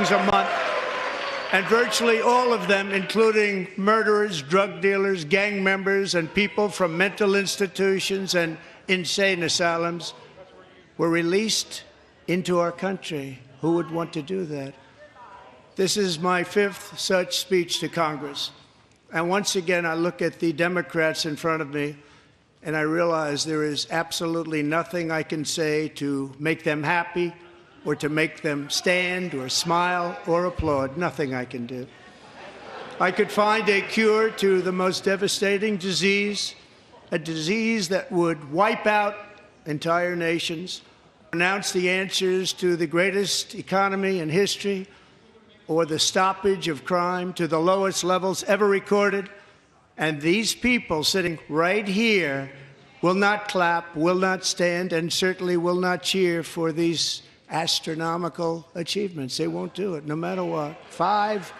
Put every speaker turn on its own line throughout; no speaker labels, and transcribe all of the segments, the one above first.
shootings a month, and virtually all of them, including murderers, drug dealers, gang members, and people from mental institutions and insane asylums, were released into our country. Who would want to do that? This is my 5th such speech to Congress. And once again, I look at the Democrats in front of me, and I realize there is absolutely nothing I can say to make them happy or to make them stand or smile or applaud. Nothing I can do. I could find a cure to the most devastating disease, a disease that would wipe out entire nations, announce the answers to the greatest economy in history, or the stoppage of crime to the lowest levels ever recorded. And these people sitting right here will not clap, will not stand, and certainly will not cheer for these astronomical achievements. They won't do it, no matter what. Five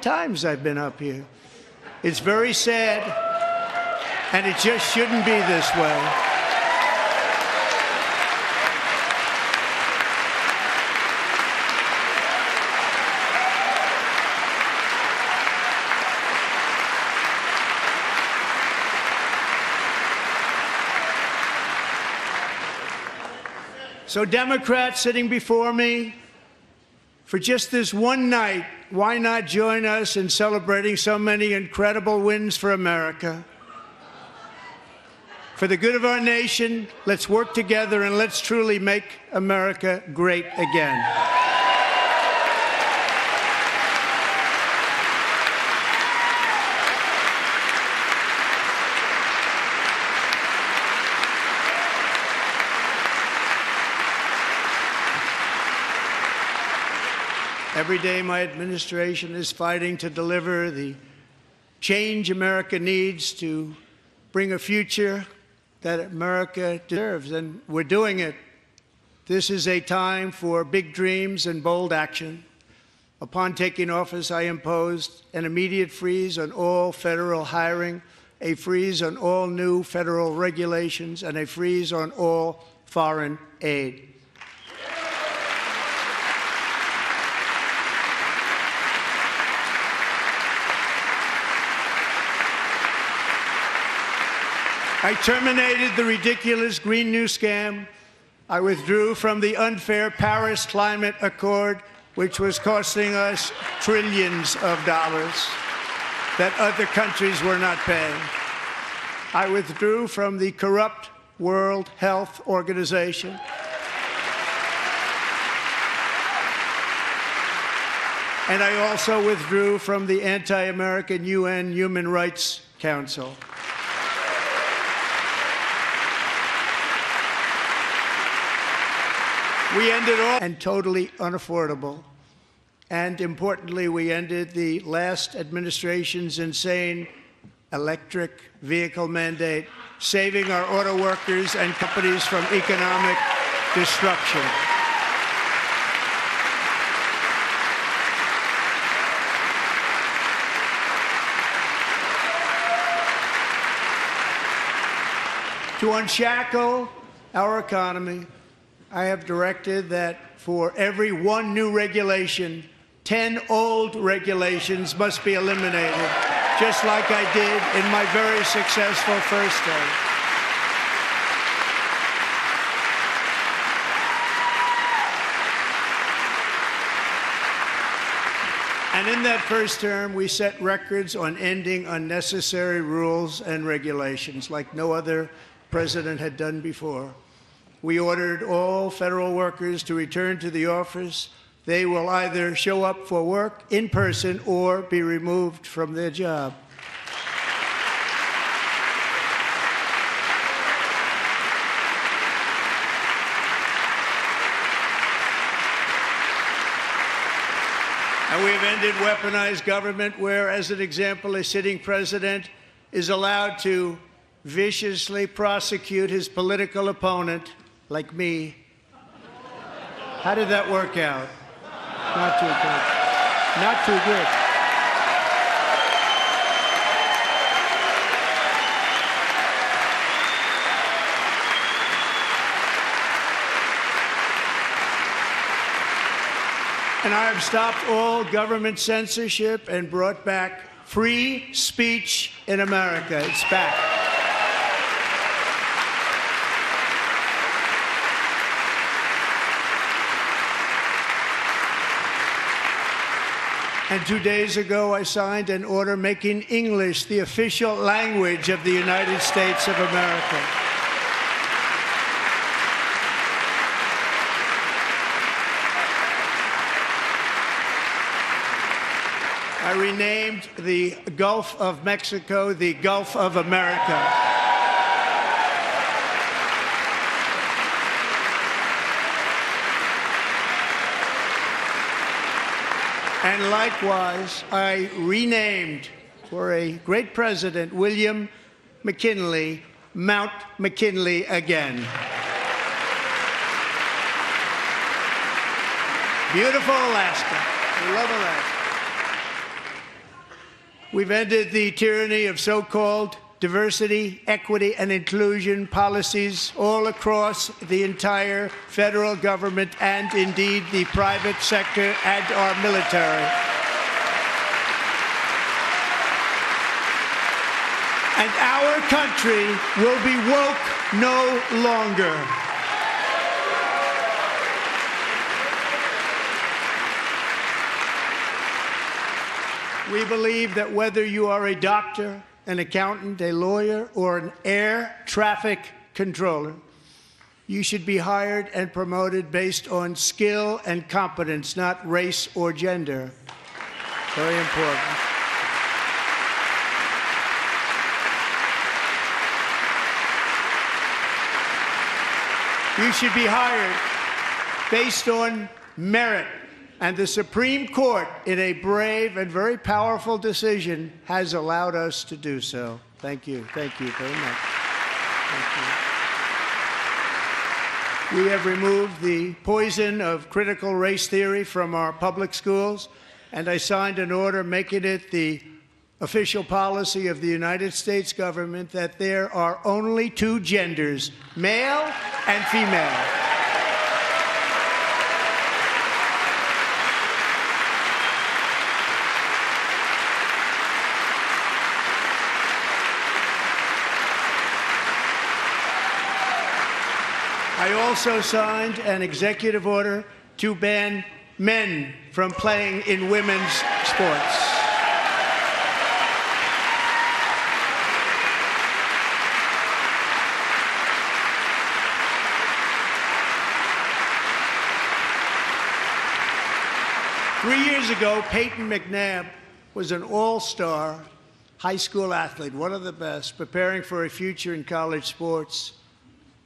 times I've been up here. It's very sad, and it just shouldn't be this way. So Democrats sitting before me, for just this one night, why not join us in celebrating so many incredible wins for America? For the good of our nation, let's work together and let's truly make America great again. Every day, my administration is fighting to deliver the change America needs to bring a future that America deserves, and we're doing it. This is a time for big dreams and bold action. Upon taking office, I imposed an immediate freeze on all federal hiring, a freeze on all new federal regulations, and a freeze on all foreign aid. I terminated the ridiculous Green New Scam. I withdrew from the unfair Paris Climate Accord, which was costing us trillions of dollars that other countries were not paying. I withdrew from the corrupt World Health Organization. And I also withdrew from the anti-American UN Human Rights Council. We ended all and totally unaffordable. And importantly, we ended the last administration's insane electric vehicle mandate, saving our auto workers and companies from economic destruction. To unshackle our economy, I have directed that for every one new regulation, 10 old regulations must be eliminated, just like I did in my very successful first term. And in that first term, we set records on ending unnecessary rules and regulations like no other president had done before. We ordered all federal workers to return to the office. They will either show up for work in person or be removed from their job. And we have ended weaponized government where, as an example, a sitting president is allowed to viciously prosecute his political opponent, like me. How did that work out? Not too good. Not too good. And I have stopped all government censorship and brought back free speech in America. It's back. And 2 days ago, I signed an order making English the official language of the United States of America. I renamed the Gulf of Mexico the Gulf of America. And likewise, I renamed, for a great president, William McKinley, Mount McKinley again. Beautiful Alaska. We love Alaska. We've ended the tyranny of so-called diversity, equity, and inclusion policies all across the entire federal government and indeed the private sector and our military. And our country will be woke no longer. We believe that whether you are a doctor, an accountant, a lawyer, or an air traffic controller, you should be hired and promoted based on skill and competence, not race or gender. Very important. You should be hired based on merit. And the Supreme Court, in a brave and very powerful decision, has allowed us to do so. Thank you. Thank you very much. Thank you. We have removed the poison of critical race theory from our public schools, and I signed an order making it the official policy of the United States government that there are only two genders, male and female. I also signed an executive order to ban men from playing in women's sports. Three years ago, Peyton McNabb was an all-star high school athlete, one of the best, preparing for a future in college sports.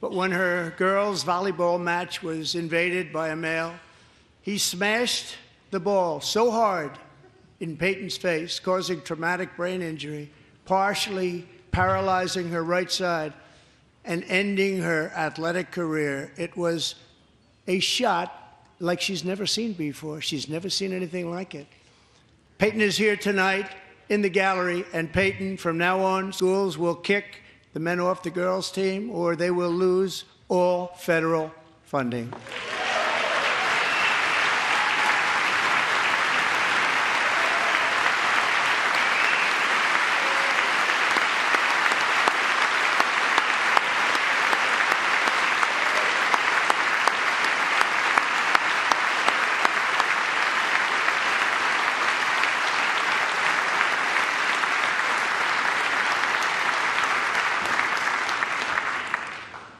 But when her girls' volleyball match was invaded by a male, he smashed the ball so hard in Peyton's face, causing traumatic brain injury, partially paralyzing her right side and ending her athletic career. It was a shot like she's never seen before. She's never seen anything like it. Peyton is here tonight in the gallery, and Peyton, from now on, schools will kick the men off the girls' team, or they will lose all federal funding.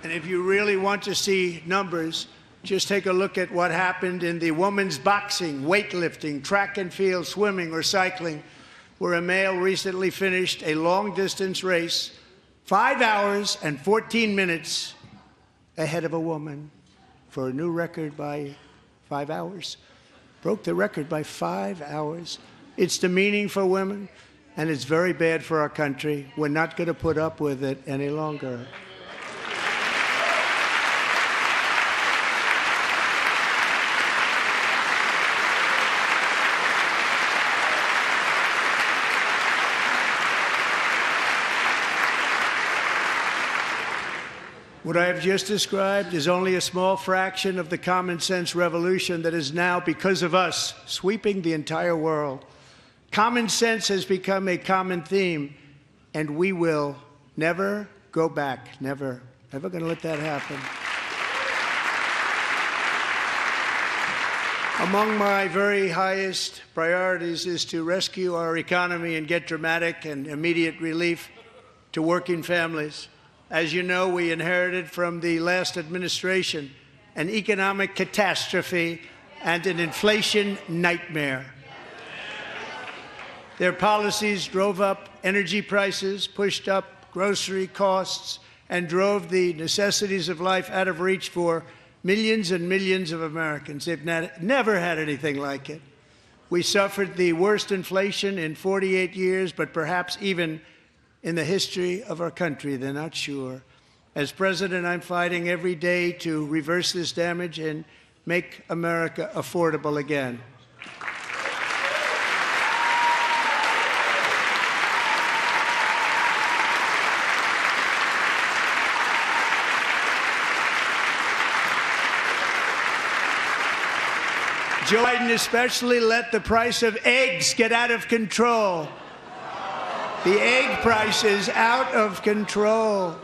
And if you really want to see numbers, just take a look at what happened in the women's boxing, weightlifting, track and field, swimming, or cycling, where a male recently finished a long-distance race 5 hours and 14 minutes ahead of a woman for a new record by 5 hours. Broke the record by 5 hours. It's demeaning for women, and it's very bad for our country. We're not going to put up with it any longer. What I have just described is only a small fraction of the common sense revolution that is now, because of us, sweeping the entire world. Common sense has become a common theme, and we will never go back. Never. Never going to let that happen. Among my very highest priorities is to rescue our economy and get dramatic and immediate relief to working families. As you know, we inherited from the last administration an economic catastrophe and an inflation nightmare. Their policies drove up energy prices, pushed up grocery costs, and drove the necessities of life out of reach for millions and millions of Americans. They've never had anything like it. We suffered the worst inflation in 48 years, but perhaps even in the history of our country. They're not sure. As president, I'm fighting every day to reverse this damage and make America affordable again. Joe Biden especially let the price of eggs get out of control. The egg price is out of control,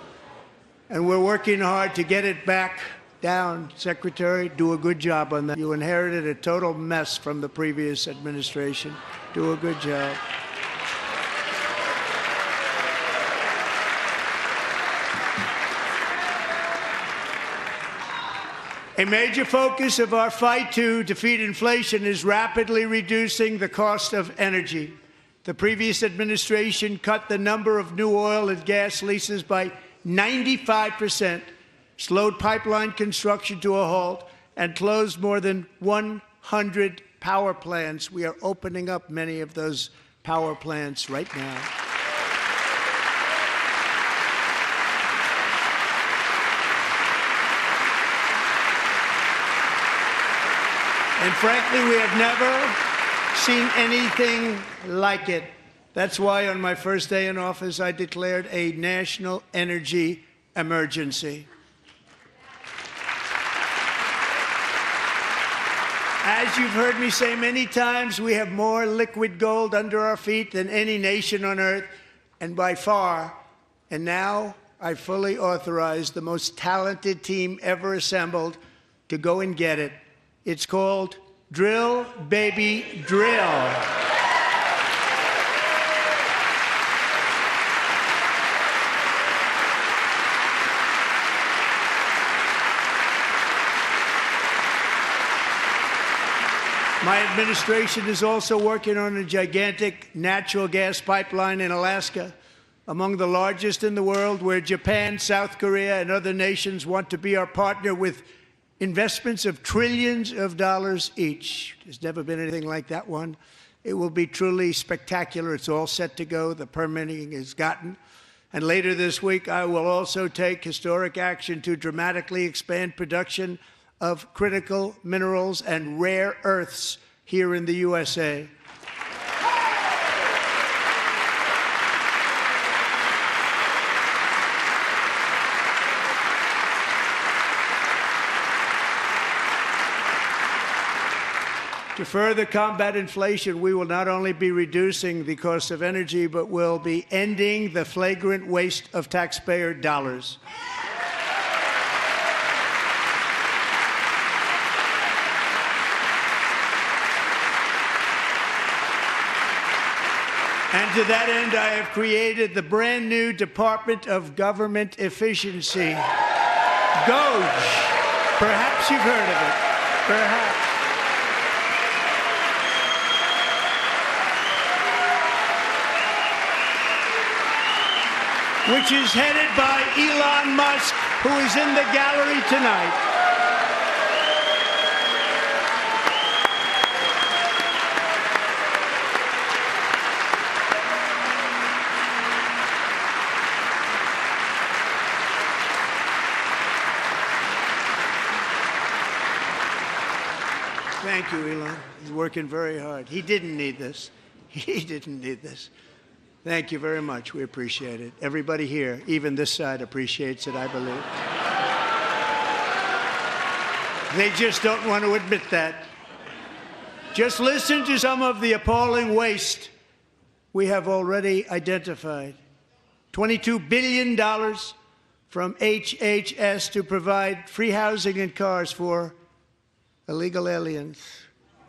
and we're working hard to get it back down. Secretary, do a good job on that. You inherited a total mess from the previous administration. Do a good job. A major focus of our fight to defeat inflation is rapidly reducing the cost of energy. The previous administration cut the number of new oil and gas leases by 95%, slowed pipeline construction to a halt, and closed more than 100 power plants. We are opening up many of those power plants right now. And frankly, we have never seen anything like it. That's why on my first day in office, I declared a national energy emergency. As you've heard me say many times, we have more liquid gold under our feet than any nation on earth, and by far. And now I fully authorize the most talented team ever assembled to go and get it. It's called Drill, Baby, Drill. My administration is also working on a gigantic natural gas pipeline in Alaska, among the largest in the world, where Japan, South Korea, and other nations want to be our partner with investments of trillions of dollars each. There's never been anything like that one. It will be truly spectacular. It's all set to go. The permitting is gotten. And later this week, I will also take historic action to dramatically expand production of critical minerals and rare earths here in the USA. To further combat inflation, we will not only be reducing the cost of energy, but will be ending the flagrant waste of taxpayer dollars. And to that end, I have created the brand new Department of Government Efficiency, DOGE. Perhaps you've heard of it. Perhaps. Which is headed by Elon Musk, who is in the gallery tonight. Thank you, Elon. He's working very hard. He didn't need this. He didn't need this. Thank you very much. We appreciate it. Everybody here, even this side, appreciates it, I believe. They just don't want to admit that. Just listen to some of the appalling waste we have already identified. $22 billion from HHS to provide free housing and cars for illegal aliens.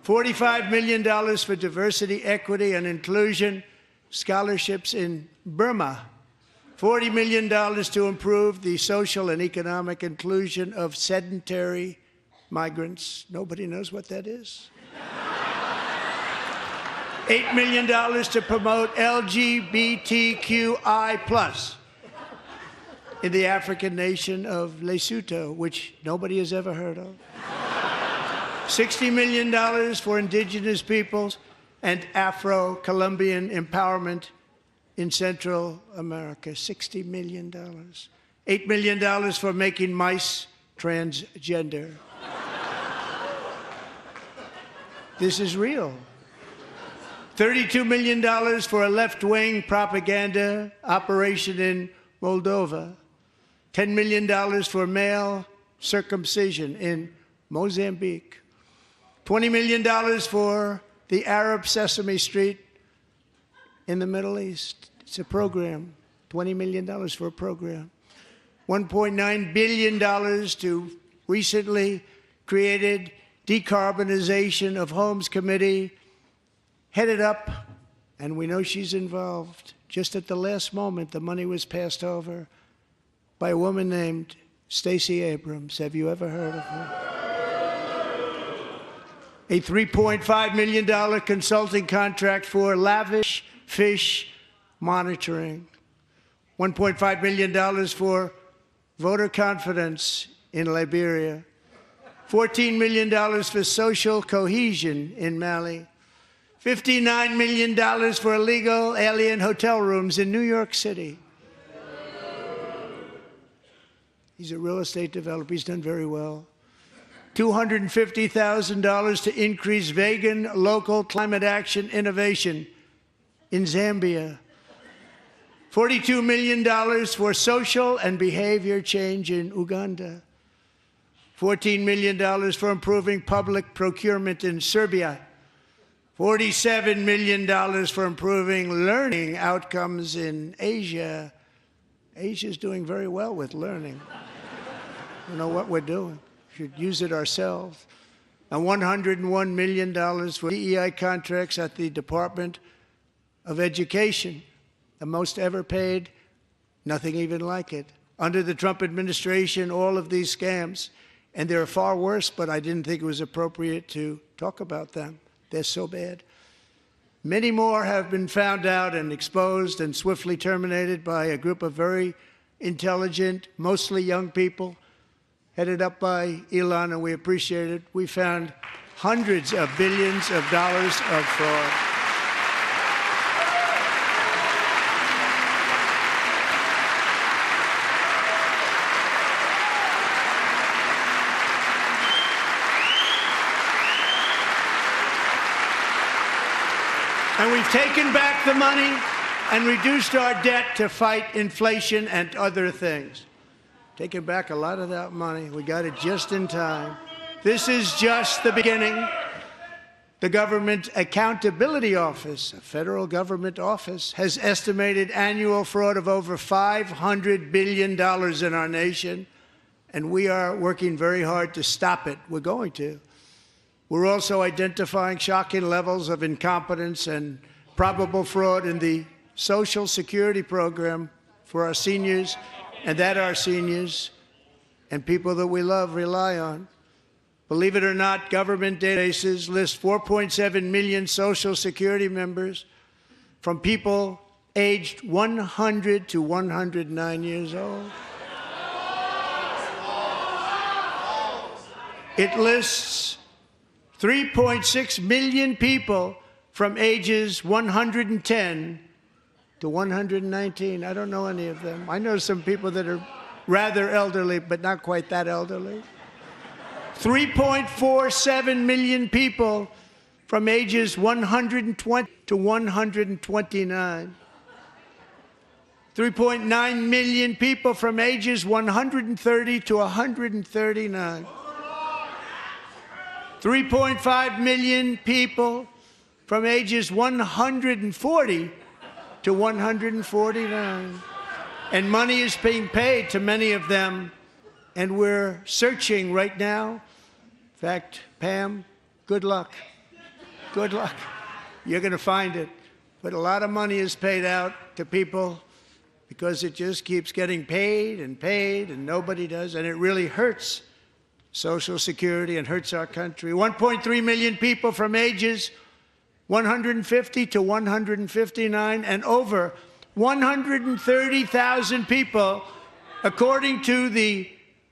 $45 million for diversity, equity, and inclusion scholarships in Burma. $40 million to improve the social and economic inclusion of sedentary migrants. Nobody knows what that is. $8 million to promote LGBTQI+ in the African nation of Lesotho, which nobody has ever heard of. $60 million for indigenous peoples and Afro-Colombian empowerment in Central America. $60 million. $8 million for making mice transgender. This is real. $32 million for a left-wing propaganda operation in Moldova. $10 million for male circumcision in Mozambique. $20 million for the Arab Sesame Street in the Middle East. It's a program. $20 million for a program. $1.9 billion to recently created Decarbonization of Homes Committee, headed up, and we know she's involved. Just at the last moment, the money was passed over by a woman named Stacey Abrams. Have you ever heard of her? A $3.5 million consulting contract for lavish fish monitoring. $1.5 million for voter confidence in Liberia. $14 million for social cohesion in Mali. $59 million for illegal alien hotel rooms in New York City. He's a real estate developer. He's done very well. $250,000 to increase vegan local climate action innovation in Zambia. $42 million for social and behavior change in Uganda. $14 million for improving public procurement in Serbia. $47 million for improving learning outcomes in Asia. Asia's doing very well with learning. You know what we're doing. We should use it ourselves. And $101 million for DEI contracts at the Department of Education, the most ever paid, nothing even like it. Under the Trump administration, all of these scams, and they're far worse, but I didn't think it was appropriate to talk about them. They're so bad. Many more have been found out and exposed and swiftly terminated by a group of very intelligent, mostly young people, headed up by Elon, and we appreciate it. We found hundreds of billions of dollars of fraud. And we've taken back the money and reduced our debt to fight inflation and other things. Taken back a lot of that money. We got it just in time. This is just the beginning. The Government Accountability Office, a federal government office, has estimated annual fraud of over $500 billion in our nation, and we are working very hard to stop it. We're going to. We're also identifying shocking levels of incompetence and probable fraud in the Social Security program for our seniors, and that our seniors and people that we love rely on. Believe it or not, government databases list 4.7 million Social Security members from people aged 100 to 109 years old. It lists 3.6 million people from ages 110 to 119. I don't know any of them. I know some people that are rather elderly, but not quite that elderly. 3.47 million people from ages 120 to 129. 3.9 million people from ages 130 to 139. 3.5 million people from ages 140 to 149. And money is being paid to many of them, and we're searching right now. In fact, Pam, good luck. Good luck. You're going to find it. But a lot of money is paid out to people because it just keeps getting paid, and nobody does, and it really hurts Social Security and hurts our country. 1.3 million people from ages 150 to 159, and over 130,000 people, according to the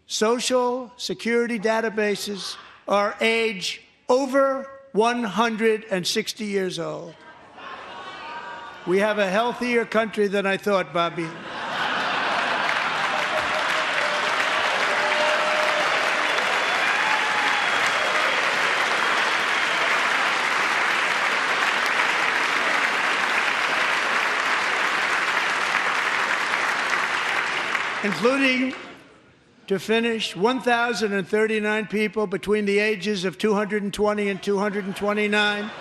Social Security databases, are age over 160 years old. We have a healthier country than I thought, Bobby. Including, to finish, 1,039 people between the ages of 220 and 229,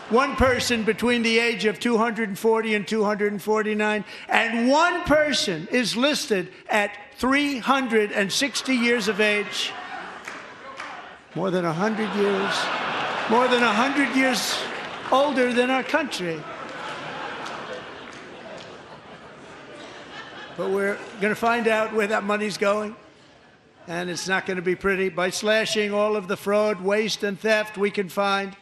one person between the age of 240 and 249, and one person is listed at 360 years of age. More than 100 years older than our country. But we're going to find out where that money's going, and it's not going to be pretty. By slashing all of the fraud, waste, and theft we can find,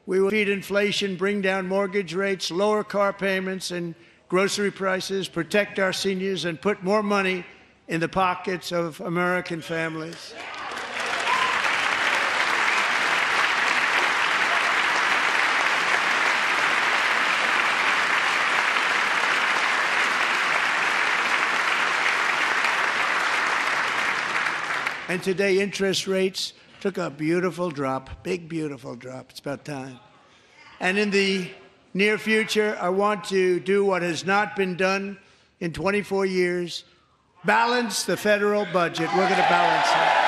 we will defeat inflation, bring down mortgage rates, lower car payments and grocery prices, protect our seniors, and put more money in the pockets of American families. And today, interest rates took a beautiful drop, big, beautiful drop. It's about time. And in the near future, I want to do what has not been done in 24 years, balance the federal budget. We're going to balance it.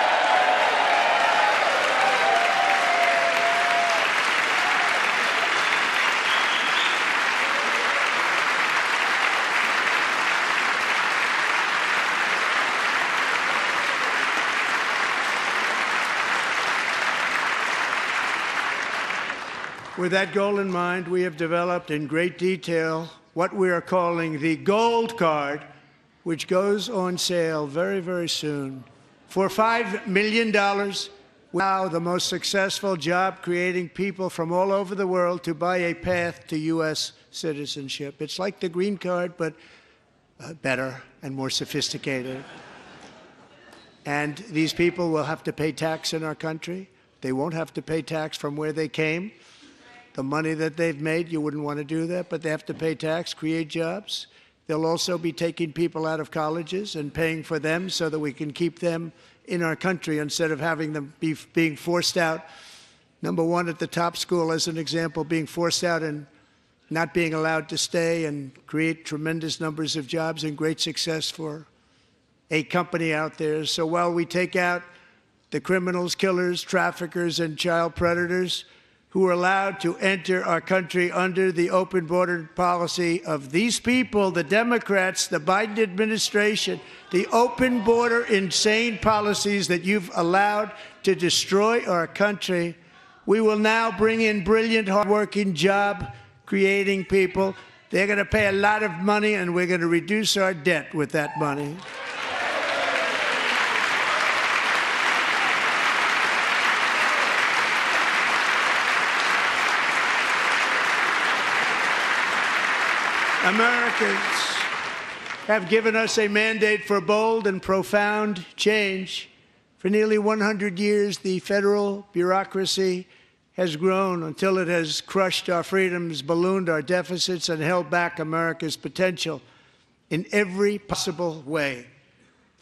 With that goal in mind, we have developed in great detail what we are calling the Gold Card, which goes on sale very, very soon. For $5 million, we allow the most successful job-creating people from all over the world to buy a path to U.S. citizenship. It's like the green card, but better and more sophisticated. And these people will have to pay tax in our country. They won't have to pay tax from where they came. The money that they've made, you wouldn't want to do that, but they have to pay tax, create jobs. They'll also be taking people out of colleges and paying for them so that we can keep them in our country instead of having them being forced out. Number one, at the top school, as an example, being forced out and not being allowed to stay and create tremendous numbers of jobs and great success for a company out there. So while we take out the criminals, killers, traffickers, and child predators, who are allowed to enter our country under the open border policy of these people, the Democrats, the Biden administration, the open border insane policies that you've allowed to destroy our country. We will now bring in brilliant, hardworking, job-creating people. They're going to pay a lot of money, and we're going to reduce our debt with that money. Americans have given us a mandate for bold and profound change. For nearly 100 years, the federal bureaucracy has grown until it has crushed our freedoms, ballooned our deficits, and held back America's potential in every possible way.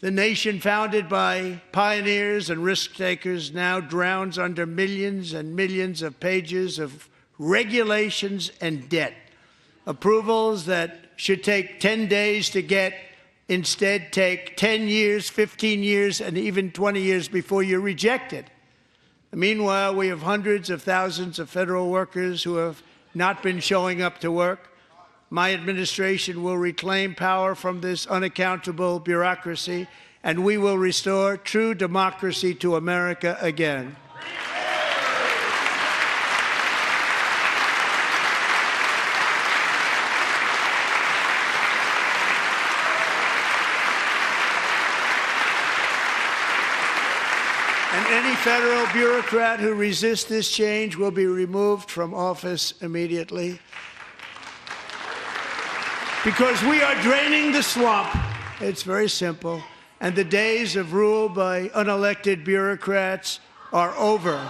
The nation founded by pioneers and risk-takers now drowns under millions and millions of pages of regulations and debt. Approvals that should take 10 days to get instead take 10 years, 15 years, and even 20 years before you're rejected. Meanwhile, we have hundreds of thousands of federal workers who have not been showing up to work. My administration will reclaim power from this unaccountable bureaucracy, and we will restore true democracy to America again. And any federal bureaucrat who resists this change will be removed from office immediately. Because we are draining the swamp. It's very simple. And the days of rule by unelected bureaucrats are over.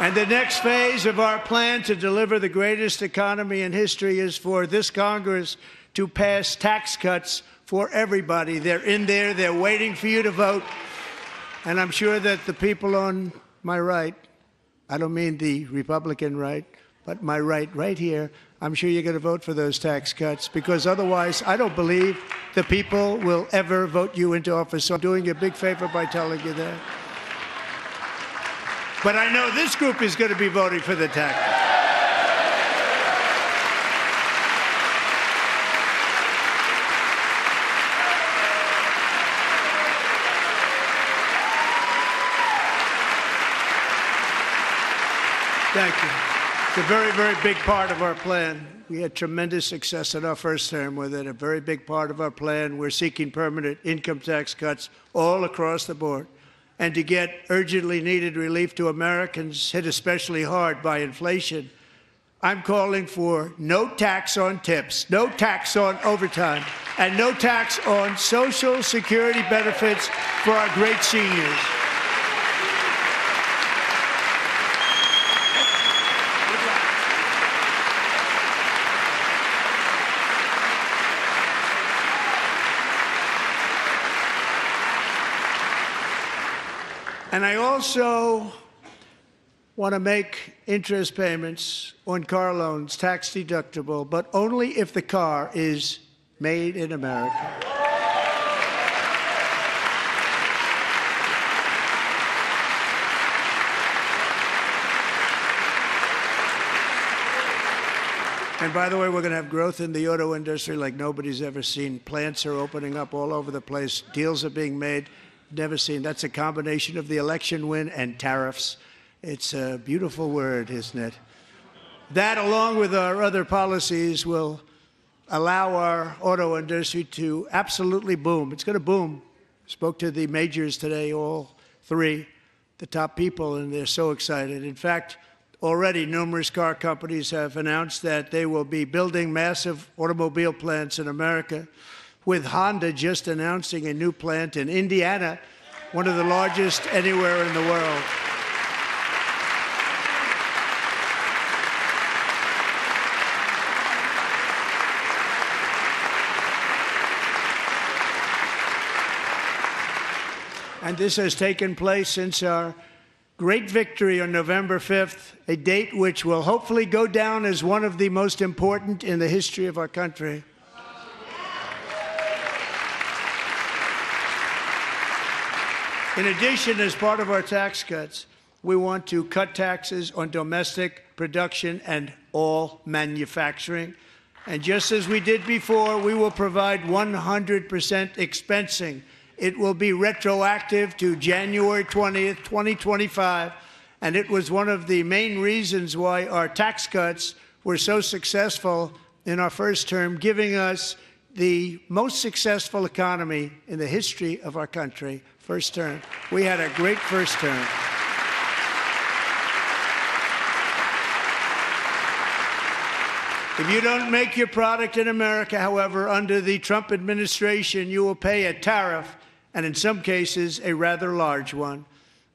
And the next phase of our plan to deliver the greatest economy in history is for this Congress to pass tax cuts for everybody. They're in there. They're waiting for you to vote. And I'm sure that the people on my right, I don't mean the Republican right, but my right here, I'm sure you're going to vote for those tax cuts, because otherwise I don't believe the people will ever vote you into office. So I'm doing you a big favor by telling you that. But I know this group is going to be voting for the tax. Thank you. It's a very, very big part of our plan. We had tremendous success in our first term with it. A very big part of our plan. We're seeking permanent income tax cuts all across the board. And to get urgently needed relief to Americans hit especially hard by inflation, I'm calling for no tax on tips, no tax on overtime, and no tax on Social Security benefits for our great seniors. And I also want to make interest payments on car loans tax deductible, but only if the car is made in America. And by the way, we're going to have growth in the auto industry like nobody's ever seen. Plants are opening up all over the place. Deals are being made. Never seen. That's a combination of the election win and tariffs. It's a beautiful word, isn't it? That, along with our other policies, will allow our auto industry to absolutely boom. It's going to boom. Spoke to the majors today, all three, the top people, and they're so excited. In fact, already numerous car companies have announced that they will be building massive automobile plants in America, with Honda just announcing a new plant in Indiana, one of the largest anywhere in the world. And this has taken place since our great victory on November 5th, a date which will hopefully go down as one of the most important in the history of our country. In addition, as part of our tax cuts, we want to cut taxes on domestic production and all manufacturing. And just as we did before, we will provide 100% expensing. It will be retroactive to January 20th, 2025. And it was one of the main reasons why our tax cuts were so successful in our first term, giving us the most successful economy in the history of our country. First term. We had a great first term. If you don't make your product in America, however, under the Trump administration, you will pay a tariff, and in some cases, a rather large one.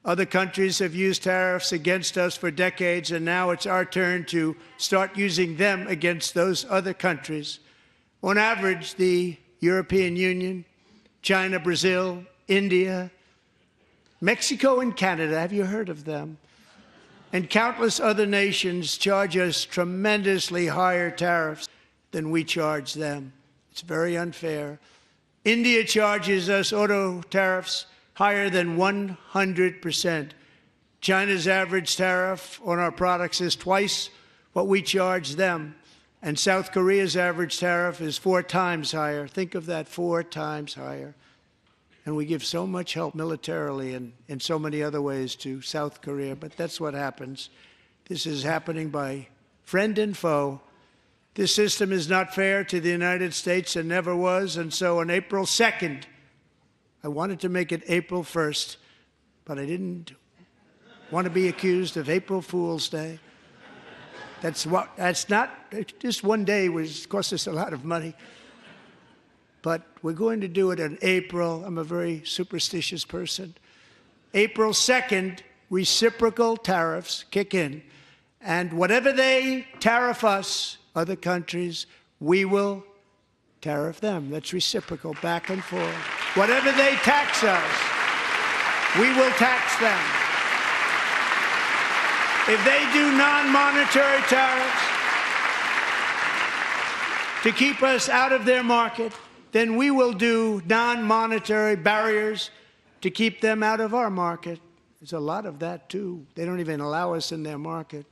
Other countries have used tariffs against us for decades, and now it's our turn to start using them against those other countries. On average, the European Union, China, Brazil, India, Mexico and Canada, have you heard of them? And countless other nations charge us tremendously higher tariffs than we charge them. It's very unfair. India charges us auto tariffs higher than 100%. China's average tariff on our products is twice what we charge them. And South Korea's average tariff is 4 times higher. Think of that, 4 times higher. And we give so much help militarily and in so many other ways to South Korea, but that's what happens. This is happening by friend and foe. This system is not fair to the United States and never was, and so on April 2nd, I wanted to make it April 1st, but I didn't want to be accused of April Fool's Day. That's not, just one day cost us a lot of money. But we're going to do it in April. I'm a very superstitious person. April 2nd, reciprocal tariffs kick in. And whatever they tariff us, other countries, we will tariff them. That's reciprocal, back and forth. Whatever they tax us, we will tax them. If they do non-monetary tariffs to keep us out of their market, then we will do non-monetary barriers to keep them out of our market. There's a lot of that, too. They don't even allow us in their market.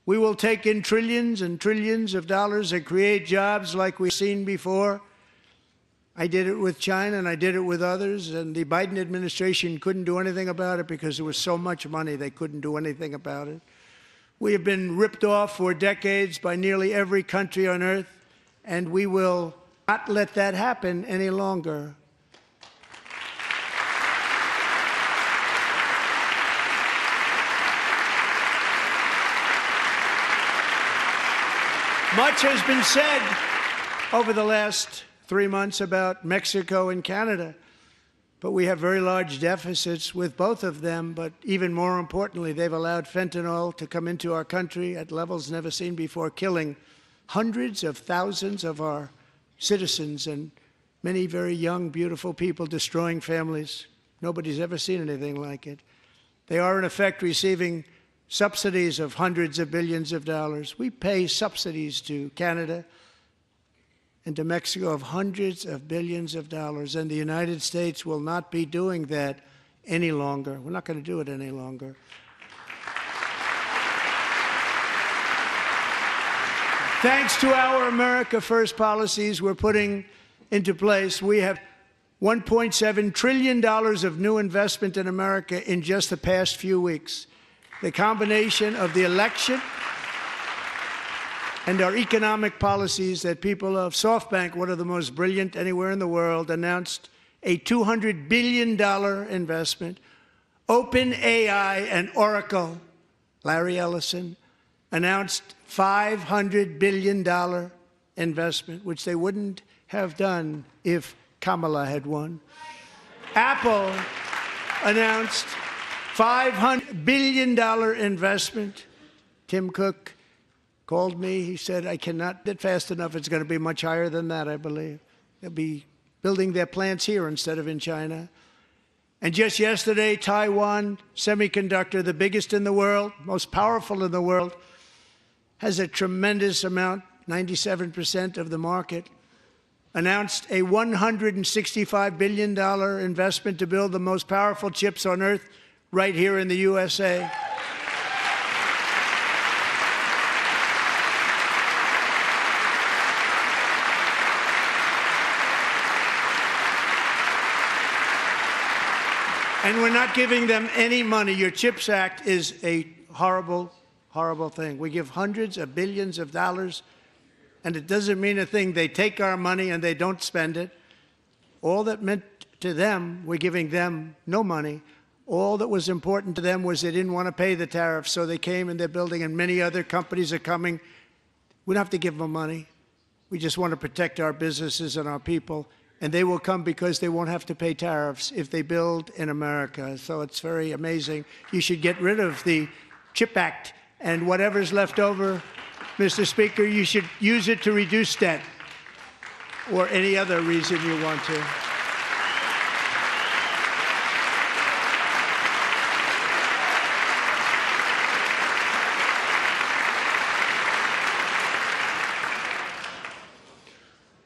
We will take in trillions and trillions of dollars and create jobs like we've seen before. I did it with China, and I did it with others, and the Biden administration couldn't do anything about it because there was so much money they couldn't do anything about it. We have been ripped off for decades by nearly every country on earth, and we will not let that happen any longer. Much has been said over the last 3 months about Mexico and Canada, but we have very large deficits with both of them. But even more importantly, they've allowed fentanyl to come into our country at levels never seen before, killing hundreds of thousands of our citizens and many very young, beautiful people, destroying families. Nobody's ever seen anything like it. They are, in effect, receiving subsidies of hundreds of billions of dollars. We pay subsidies to Canada and to Mexico of hundreds of billions of dollars, and the United States will not be doing that any longer. We're not going to do it any longer. Thanks to our America First policies we're putting into place, we have $1.7 trillion of new investment in America in just the past few weeks. The combination of the election and our economic policies that people of SoftBank, one of the most brilliant anywhere in the world, announced a $200 billion investment. OpenAI and Oracle, Larry Ellison, announced $500 billion investment, which they wouldn't have done if Kamala had won. Apple announced $500 billion investment. Tim Cook called me. He said, I cannot get fast enough. It's going to be much higher than that, I believe. They'll be building their plants here instead of in China. And just yesterday, Taiwan Semiconductor, the biggest in the world, most powerful in the world, has a tremendous amount, 97% of the market, announced a $165 billion investment to build the most powerful chips on earth right here in the USA. And we're not giving them any money. Your CHIPS Act is a horrible, horrible thing. We give hundreds of billions of dollars, and it doesn't mean a thing. They take our money and they don't spend it. All that meant to them, we're giving them no money. All that was important to them was they didn't want to pay the tariffs, so they came and they're building, and many other companies are coming. We don't have to give them money. We just want to protect our businesses and our people, and they will come because they won't have to pay tariffs if they build in America. So it's very amazing. You should get rid of the CHIP Act, and whatever's left over, Mr. Speaker, you should use it to reduce debt or any other reason you want to.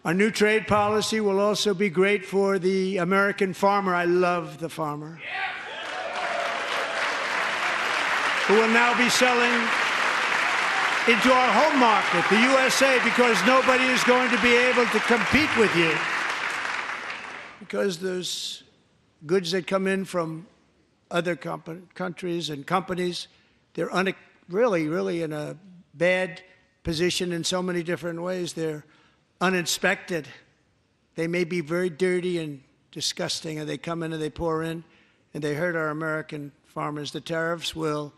Our new trade policy will also be great for the American farmer. I love the farmer. Who will now be selling into our home market, the USA, because nobody is going to be able to compete with you. Because those goods that come in from other countries and companies, they're really in a bad position in so many different ways. They're uninspected. They may be very dirty and disgusting, and they come in and they pour in, and they hurt our American farmers. The tariffs will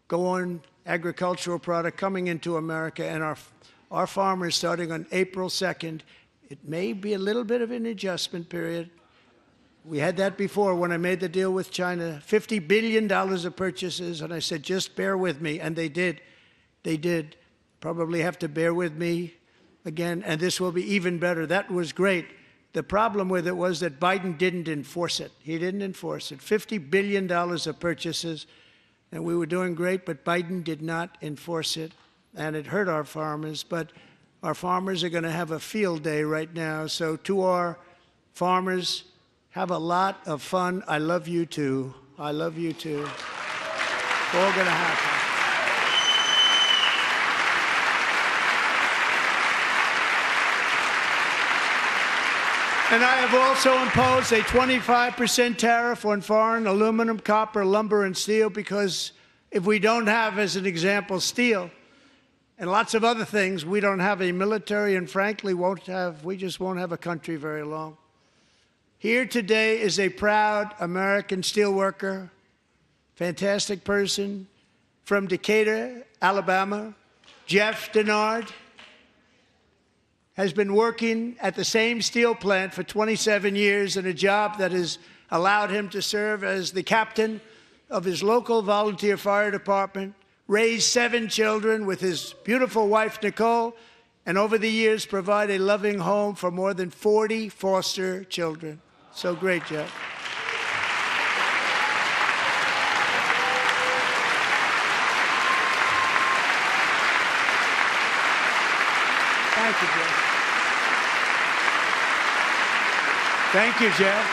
go on agricultural product coming into America, and our farmers, starting on April 2nd, it may be a little bit of an adjustment period. We had that before when I made the deal with China, $50 billion of purchases, and I said, just bear with me, and they did. They did. Probably have to bear with me again, and this will be even better. That was great. The problem with it was that Biden didn't enforce it. He didn't enforce it. $50 billion of purchases, and we were doing great, but Biden did not enforce it, and it hurt our farmers. But our farmers are going to have a field day right now. So to our farmers, have a lot of fun. I love you too. I love you too. It's all going to happen. And I have also imposed a 25% tariff on foreign aluminum, copper, lumber, and steel, because if we don't have, as an example, steel and lots of other things, we don't have a military, and frankly, we just won't have a country very long. Here today is a proud American steelworker, fantastic person from Decatur, Alabama, Jeff Denard. Has been working at the same steel plant for 27 years in a job that has allowed him to serve as the captain of his local volunteer fire department, raise 7 children with his beautiful wife, Nicole, and over the years provide a loving home for more than 40 foster children. So great, Jeff. Thank you, Jeff. Thank you, Jeff.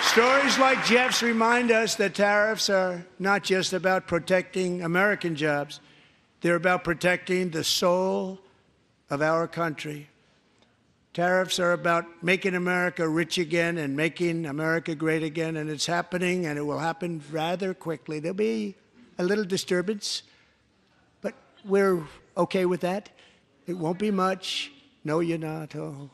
Stories like Jeff's remind us that tariffs are not just about protecting American jobs. They're about protecting the soul of our country. Tariffs are about making America rich again and making America great again, and it's happening, and it will happen rather quickly. There'll be a little disturbance, but we're okay with that. It won't be much. No, you're not. Oh.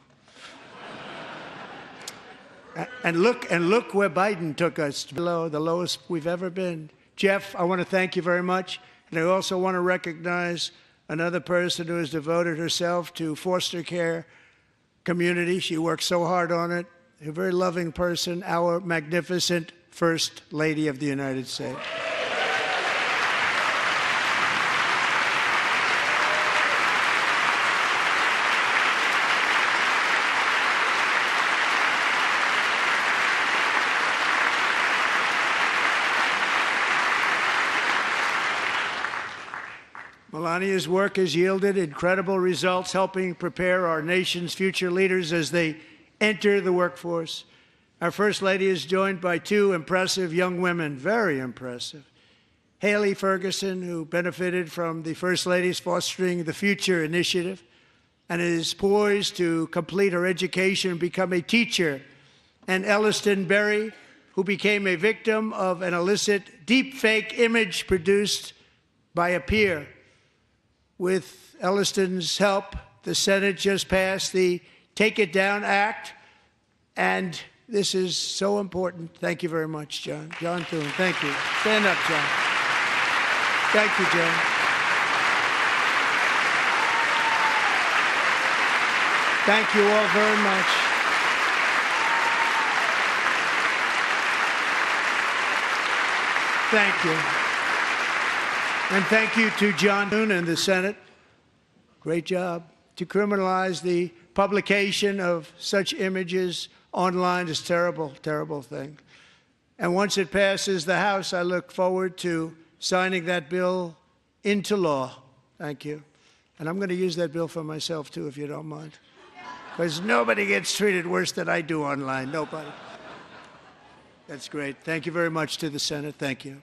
And look where Biden took us, below the lowest we've ever been. Jeff, I want to thank you very much. And I also want to recognize another person who has devoted herself to foster care community. She works so hard on it. A very loving person, our magnificent First Lady of the United States. Melania's work has yielded incredible results, helping prepare our nation's future leaders as they enter the workforce. Our First Lady is joined by 2 impressive young women, very impressive. Haley Ferguson, who benefited from the First Lady's Fostering the Future initiative and is poised to complete her education and become a teacher. And Elliston Berry, who became a victim of an illicit deepfake image produced by a peer. With Elliston's help, the Senate just passed the Take It Down Act, and this is so important. Thank you very much, John. John Thune, thank you. Stand up, John. Thank you, John. Thank you all very much. Thank you. And thank you to John Thune and the Senate. Great job. To criminalize the publication of such images online is a terrible, terrible thing. And once it passes the House, I look forward to signing that bill into law. Thank you. And I'm going to use that bill for myself, too, if you don't mind. Because nobody gets treated worse than I do online. Nobody. That's great. Thank you very much to the Senate. Thank you.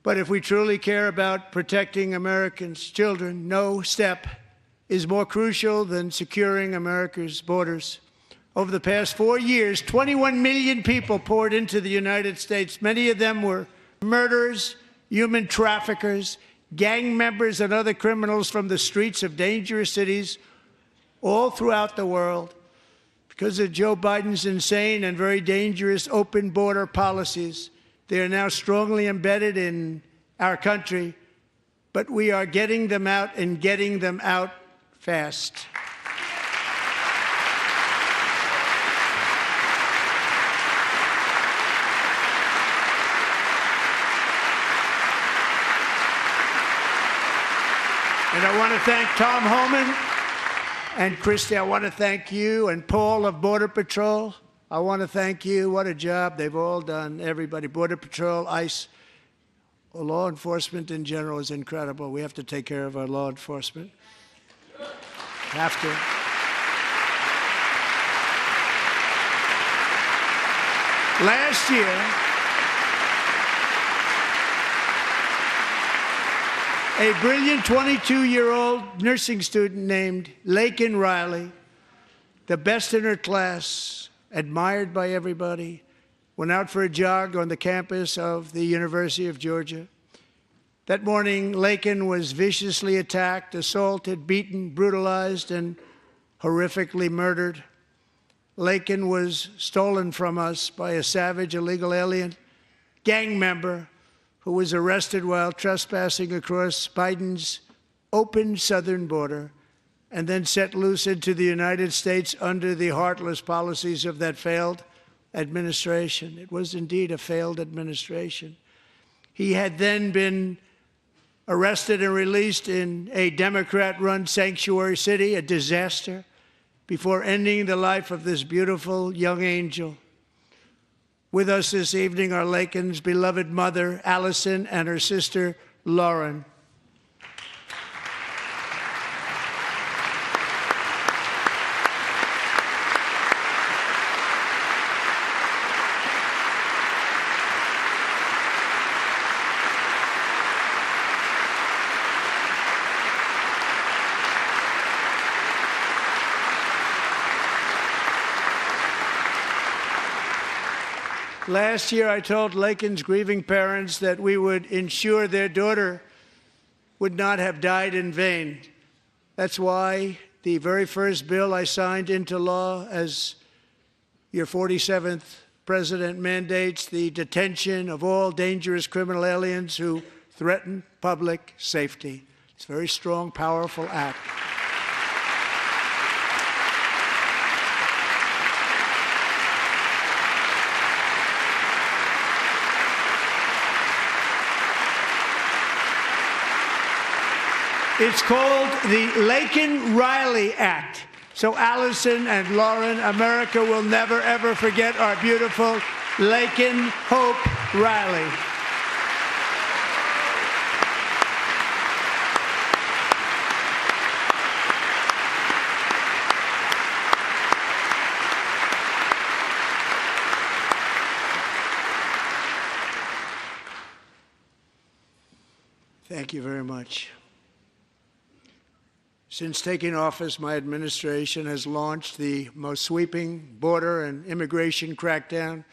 But if we truly care about protecting Americans' children, no step is more crucial than securing America's borders. Over the past 4 years, 21 million people poured into the United States. Many of them were murderers, human traffickers, gang members, and other criminals from the streets of dangerous cities all throughout the world. Because of Joe Biden's insane and very dangerous open border policies, they are now strongly embedded in our country, but we are getting them out and getting them out fast. And I want to thank Tom Homan and Christy. I want to thank you and Paul of Border Patrol. I want to thank you. What a job they've all done, everybody. Border Patrol, ICE, law enforcement in general is incredible. We have to take care of our law enforcement. Have to. Last year, a brilliant 22-year-old nursing student named Laken Riley, the best in her class, admired by everybody, went out for a jog on the campus of the University of Georgia. That morning, Laken was viciously attacked, assaulted, beaten, brutalized, and horrifically murdered. Laken was stolen from us by a savage illegal alien gang member who was arrested while trespassing across Biden's open southern border and then set loose into the United States under the heartless policies of that failed administration. It was indeed a failed administration. He had then been arrested and released in a Democrat-run sanctuary city, a disaster, before ending the life of this beautiful young angel. With us this evening are Laken's beloved mother, Allison, and her sister, Lauren. Last year, I told Laken's grieving parents that we would ensure their daughter would not have died in vain. That's why the very first bill I signed into law as your 47th president mandates the detention of all dangerous criminal aliens who threaten public safety. It's a very strong, powerful act. It's called the Laken-Riley Act. So Allison and Lauren, America will never, ever forget our beautiful Laken Hope Riley. Thank you very much. Since taking office, my administration has launched the most sweeping border and immigration crackdown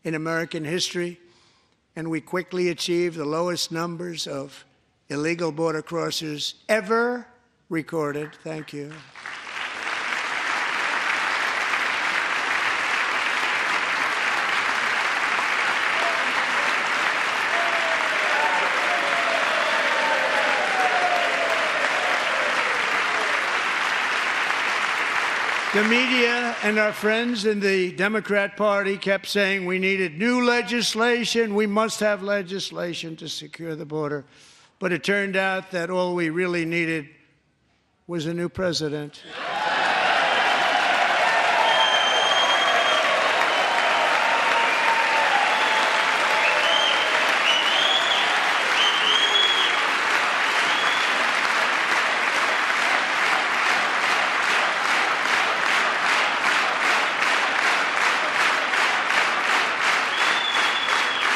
in American history, and we quickly achieved the lowest numbers of illegal border crossers ever recorded. Thank you. The media and our friends in the Democrat Party kept saying we needed new legislation, we must have legislation to secure the border. But it turned out that all we really needed was a new president.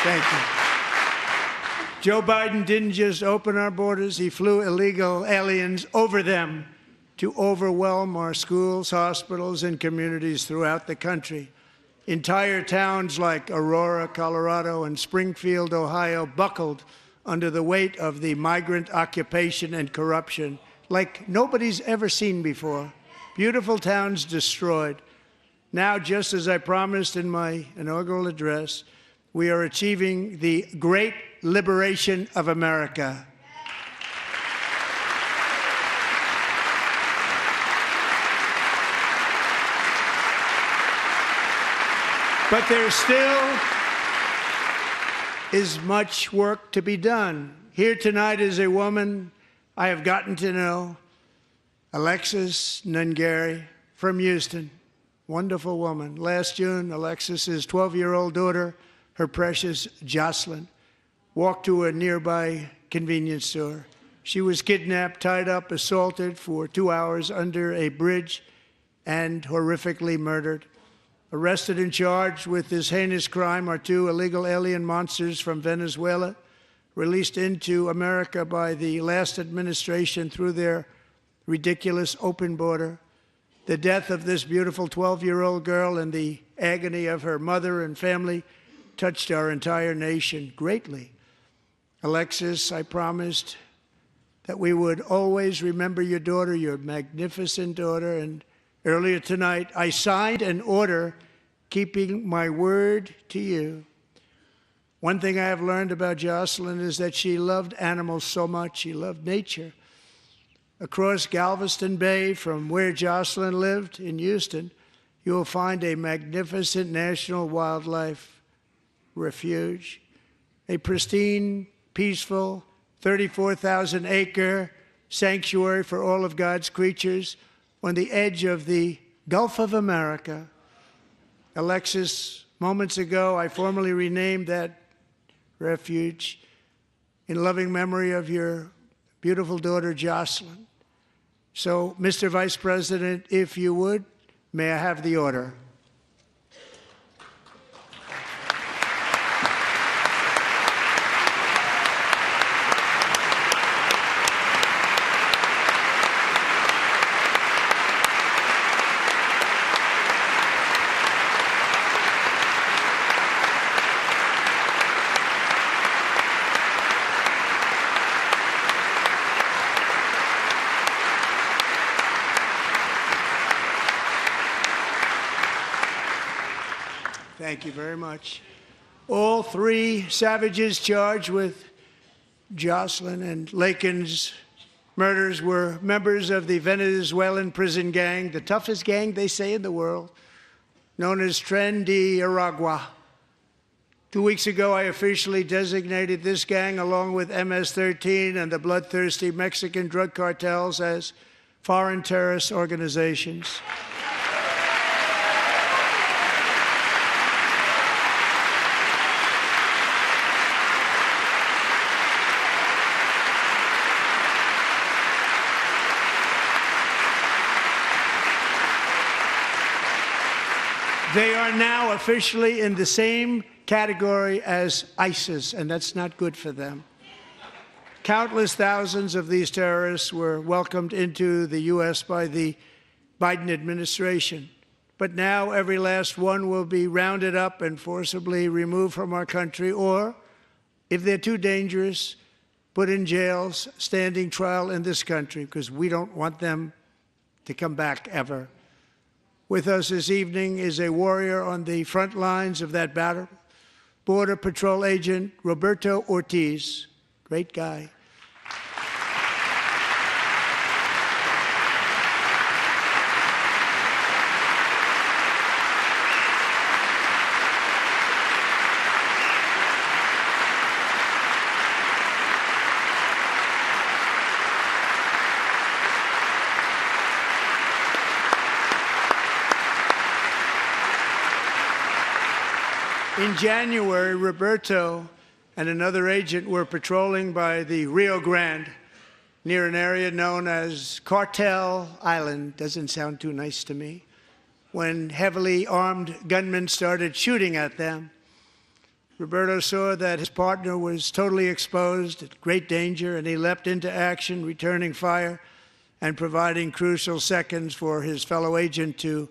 Thank you. Joe Biden didn't just open our borders, he flew illegal aliens over them to overwhelm our schools, hospitals, and communities throughout the country. Entire towns like Aurora, Colorado, and Springfield, Ohio, buckled under the weight of the migrant occupation and corruption like nobody's ever seen before. Beautiful towns destroyed. Now, just as I promised in my inaugural address, we are achieving the great liberation of America. But there still is much work to be done. Here tonight is a woman I have gotten to know, Alexis Nungari from Houston. Wonderful woman. Last June, Alexis's 12-year-old daughter, her precious Jocelyn, walked to a nearby convenience store. She was kidnapped, tied up, assaulted for 2 hours under a bridge, and horrifically murdered. Arrested and charged with this heinous crime are 2 illegal alien monsters from Venezuela, released into America by the last administration through their ridiculous open border. The death of this beautiful 12-year-old girl and the agony of her mother and family touched our entire nation greatly. Alexis, I promised that we would always remember your daughter, your magnificent daughter, and earlier tonight I signed an order keeping my word to you. One thing I have learned about Jocelyn is that she loved animals so much. She loved nature. Across Galveston Bay, from where Jocelyn lived in Houston, you will find a magnificent national wildlife refuge, a pristine, peaceful, 34,000-acre sanctuary for all of God's creatures on the edge of the Gulf of America. Alexis, moments ago, I formally renamed that refuge in loving memory of your beautiful daughter, Jocelyn. So, Mr. Vice President, if you would, may I have the order? Thank you very much. All 3 savages charged with Jocelyn and Lakin's murders were members of the Venezuelan prison gang, the toughest gang, they say, in the world, known as Tren de Aragua. 2 weeks ago, I officially designated this gang, along with MS-13 and the bloodthirsty Mexican drug cartels, as foreign terrorist organizations. They are now officially in the same category as ISIS, and that's not good for them. Countless thousands of these terrorists were welcomed into the U.S. by the Biden administration. But now every last one will be rounded up and forcibly removed from our country, or, if they're too dangerous, put in jails, standing trial in this country, because we don't want them to come back ever. With us this evening is a warrior on the front lines of that battle, Border Patrol Agent Roberto Ortiz. Great guy. In January, Roberto and another agent were patrolling by the Rio Grande near an area known as Cartel Island. Doesn't sound too nice to me. When heavily armed gunmen started shooting at them. Roberto saw that his partner was totally exposed, at great danger, and he leapt into action, returning fire and providing crucial seconds for his fellow agent to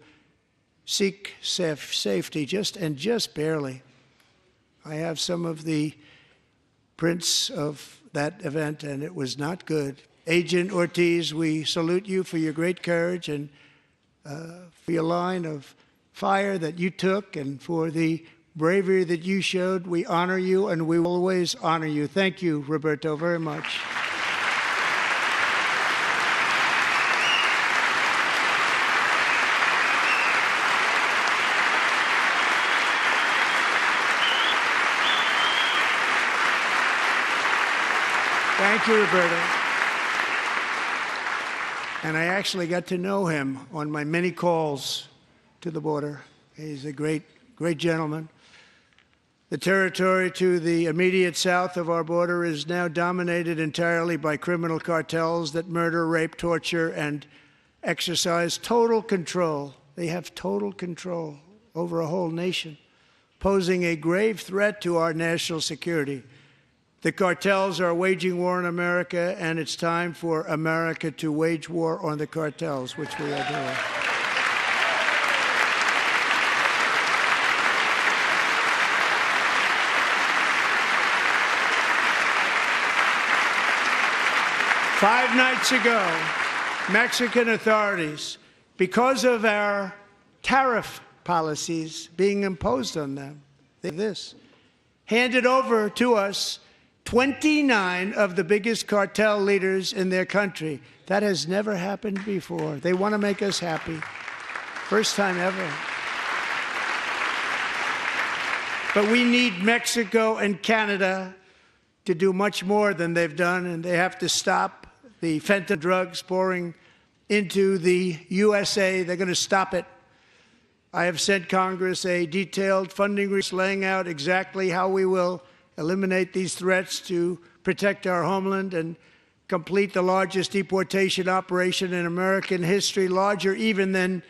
seek safety, just barely. I have some of the prints of that event, and it was not good. Agent Ortiz, we salute you for your great courage and for your line of fire that you took and for the bravery that you showed. We honor you, and we will always honor you. Thank you, Roberto, very much. Thank you, Roberto. And I actually got to know him on my many calls to the border. He's a great gentleman. The territory to the immediate south of our border is now dominated entirely by criminal cartels that murder, rape, torture, and exercise total control. They have total control over a whole nation, posing a grave threat to our national security. The cartels are waging war in America, and it's time for America to wage war on the cartels, which we are doing. Five nights ago, Mexican authorities, because of our tariff policies being imposed on them, handed over to us 29 of the biggest cartel leaders in their country. That has never happened before. They want to make us happy. First time ever. But we need Mexico and Canada to do much more than they've done, and they have to stop the fentanyl drugs pouring into the USA. They're going to stop it. I have sent Congress a detailed funding list laying out exactly how we will eliminate these threats to protect our homeland and complete the largest deportation operation in American history, larger even than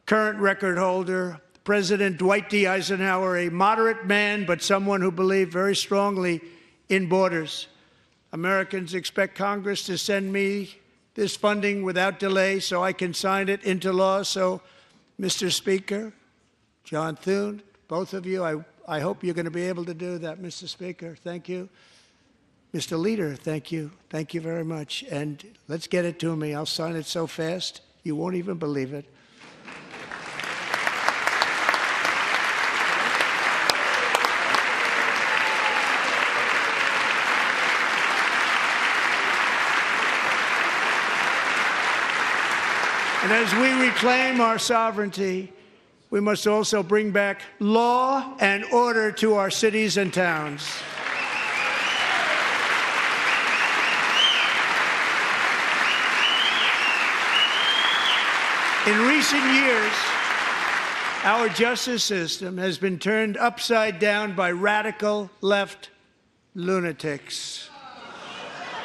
current record holder, President Dwight D. Eisenhower, a moderate man, but someone who believed very strongly in borders. Americans expect Congress to send me this funding without delay so I can sign it into law. So, Mr. Speaker, John Thune, both of you, I hope you're going to be able to do that, Mr. Speaker. Thank you. Mr. Leader, thank you. Thank you very much. And let's get it to me. I'll sign it so fast, you won't even believe it. And as we reclaim our sovereignty, we must also bring back law and order to our cities and towns. In recent years, our justice system has been turned upside down by radical left lunatics.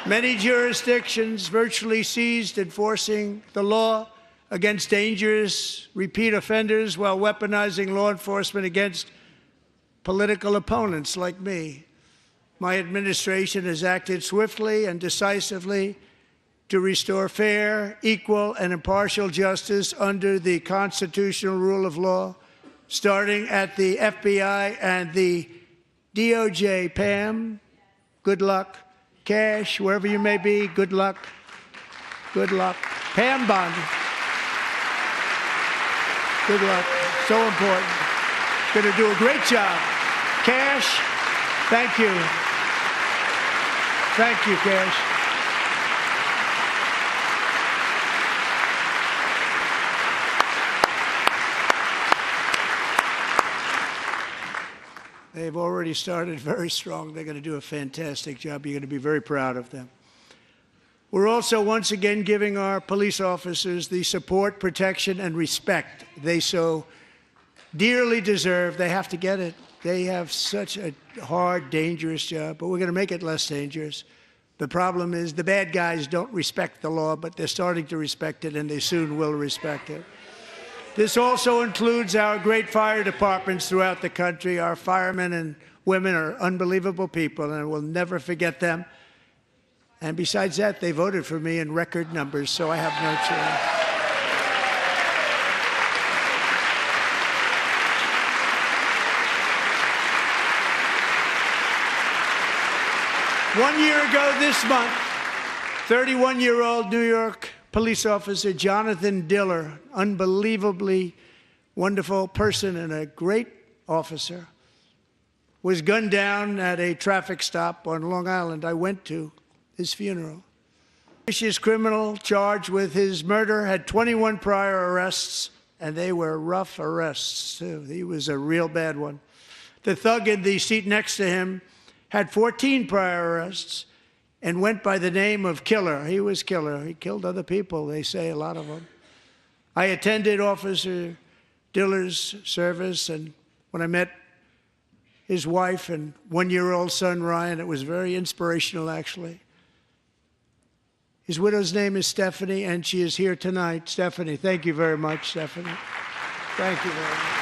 Many jurisdictions virtually ceased enforcing the law against dangerous repeat offenders while weaponizing law enforcement against political opponents like me. My administration has acted swiftly and decisively to restore fair, equal, and impartial justice under the constitutional rule of law, starting at the FBI and the DOJ. Pam, good luck. Cash, wherever you may be, good luck. Good luck. Pam Bondi. Good luck. So important. Going to do a great job. Cash, thank you. Thank you, Cash. They've already started very strong. They're going to do a fantastic job. You're going to be very proud of them. We're also once again giving our police officers the support, protection, and respect they so dearly deserve. They have to get it. They have such a hard, dangerous job, but we're going to make it less dangerous. The problem is the bad guys don't respect the law, but they're starting to respect it, and they soon will respect it. This also includes our great fire departments throughout the country. Our firemen and women are unbelievable people, and I will never forget them. And besides that, they voted for me in record numbers, so I have no choice. 1 year ago this month, 31-year-old New York police officer Jonathan Diller, unbelievably wonderful person and a great officer, was gunned down at a traffic stop on Long Island. I went to his funeral. Vicious criminal charged with his murder had 21 prior arrests, and they were rough arrests, too. He was a real bad one. The thug in the seat next to him had 14 prior arrests and went by the name of Killer. He was Killer. He killed other people, they say, a lot of them. I attended Officer Diller's service, and when I met his wife and one-year-old son, Ryan, it was very inspirational, actually. His widow's name is Stephanie, and she is here tonight. Stephanie, thank you very much, Stephanie. Thank you very much.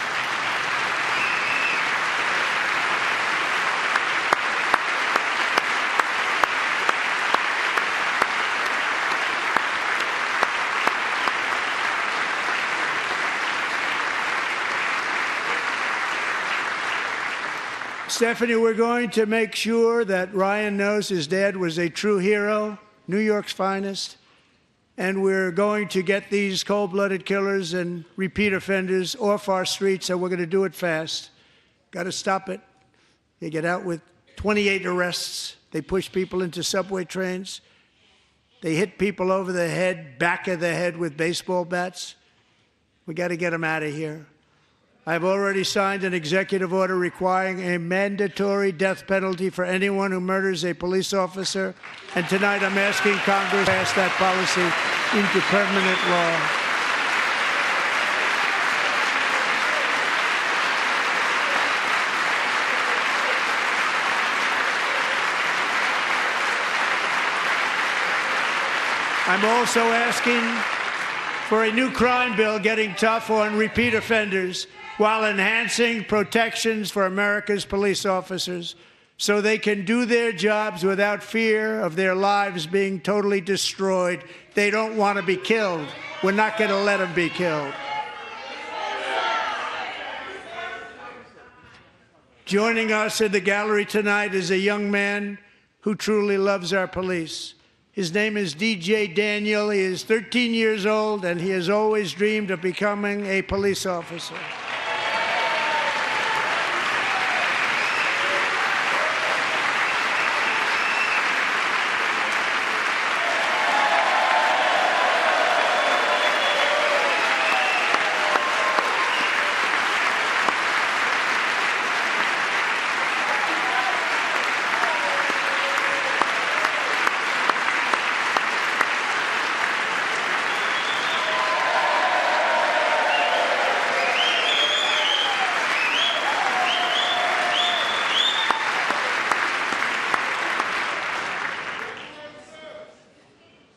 Stephanie, we're going to make sure that Ryan knows his dad was a true hero, New York's finest, and we're going to get these cold-blooded killers and repeat offenders off our streets, and we're going to do it fast. Got to stop it. They get out with 28 arrests. They push people into subway trains. They hit people over the head, back of the head with baseball bats. We got to get them out of here. I've already signed an executive order requiring a mandatory death penalty for anyone who murders a police officer, and tonight I'm asking Congress to pass that policy into permanent law. I'm also asking for a new crime bill getting tough on repeat offenders, while enhancing protections for America's police officers so they can do their jobs without fear of their lives being totally destroyed. They don't want to be killed. We're not going to let them be killed. Joining us in the gallery tonight is a young man who truly loves our police. His name is DJ Daniel. He is 13 years old, and he has always dreamed of becoming a police officer.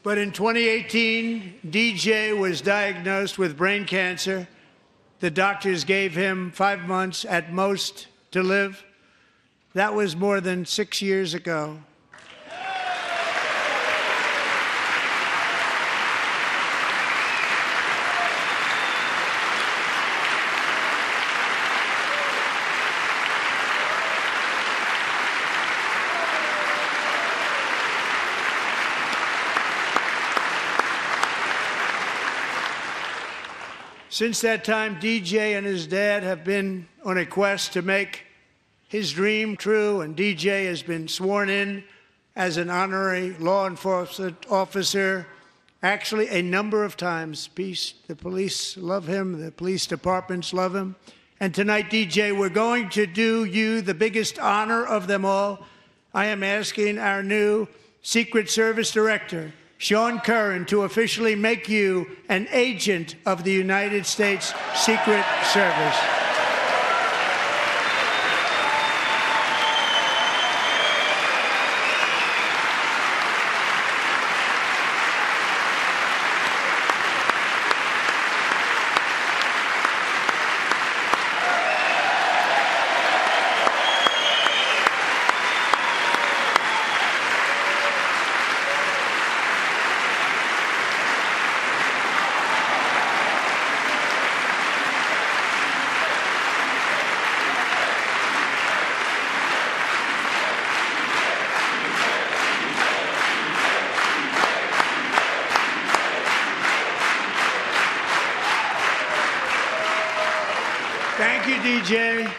But in 2018, DJ was diagnosed with brain cancer. The doctors gave him 5 months at most to live. That was more than 6 years ago. Since that time, DJ and his dad have been on a quest to make his dream true, and DJ has been sworn in as an honorary law enforcement officer, actually a number of times. The police love him, the police departments love him. And tonight, DJ, we're going to do you the biggest honor of them all. I am asking our new Secret Service Director, Sean Curran, to officially make you an agent of the United States Secret Service. DJ.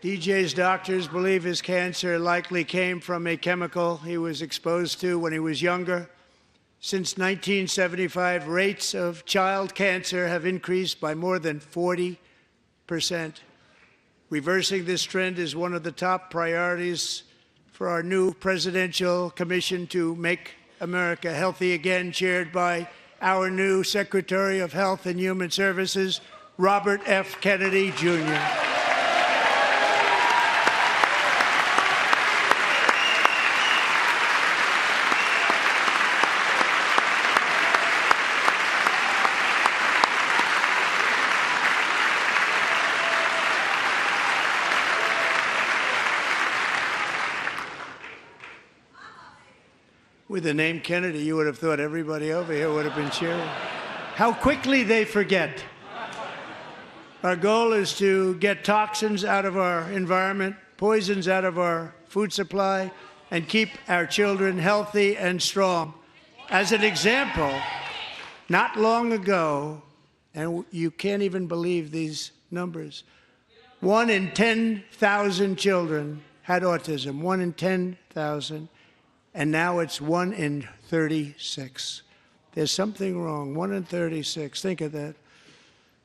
DJ's doctors believe his cancer likely came from a chemical he was exposed to when he was younger. Since 1975, rates of child cancer have increased by more than 40%. Reversing this trend is one of the top priorities for our new presidential commission to make America healthy again, chaired by our new Secretary of Health and Human Services, Robert F. Kennedy, Jr. With the name Kennedy, you would have thought everybody over here would have been cheering. How quickly they forget. Our goal is to get toxins out of our environment, poisons out of our food supply, and keep our children healthy and strong. As an example, not long ago, and you can't even believe these numbers, 1 in 10,000 children had autism, 1 in 10,000. And now it's 1 in 36. There's something wrong, 1 in 36. Think of that.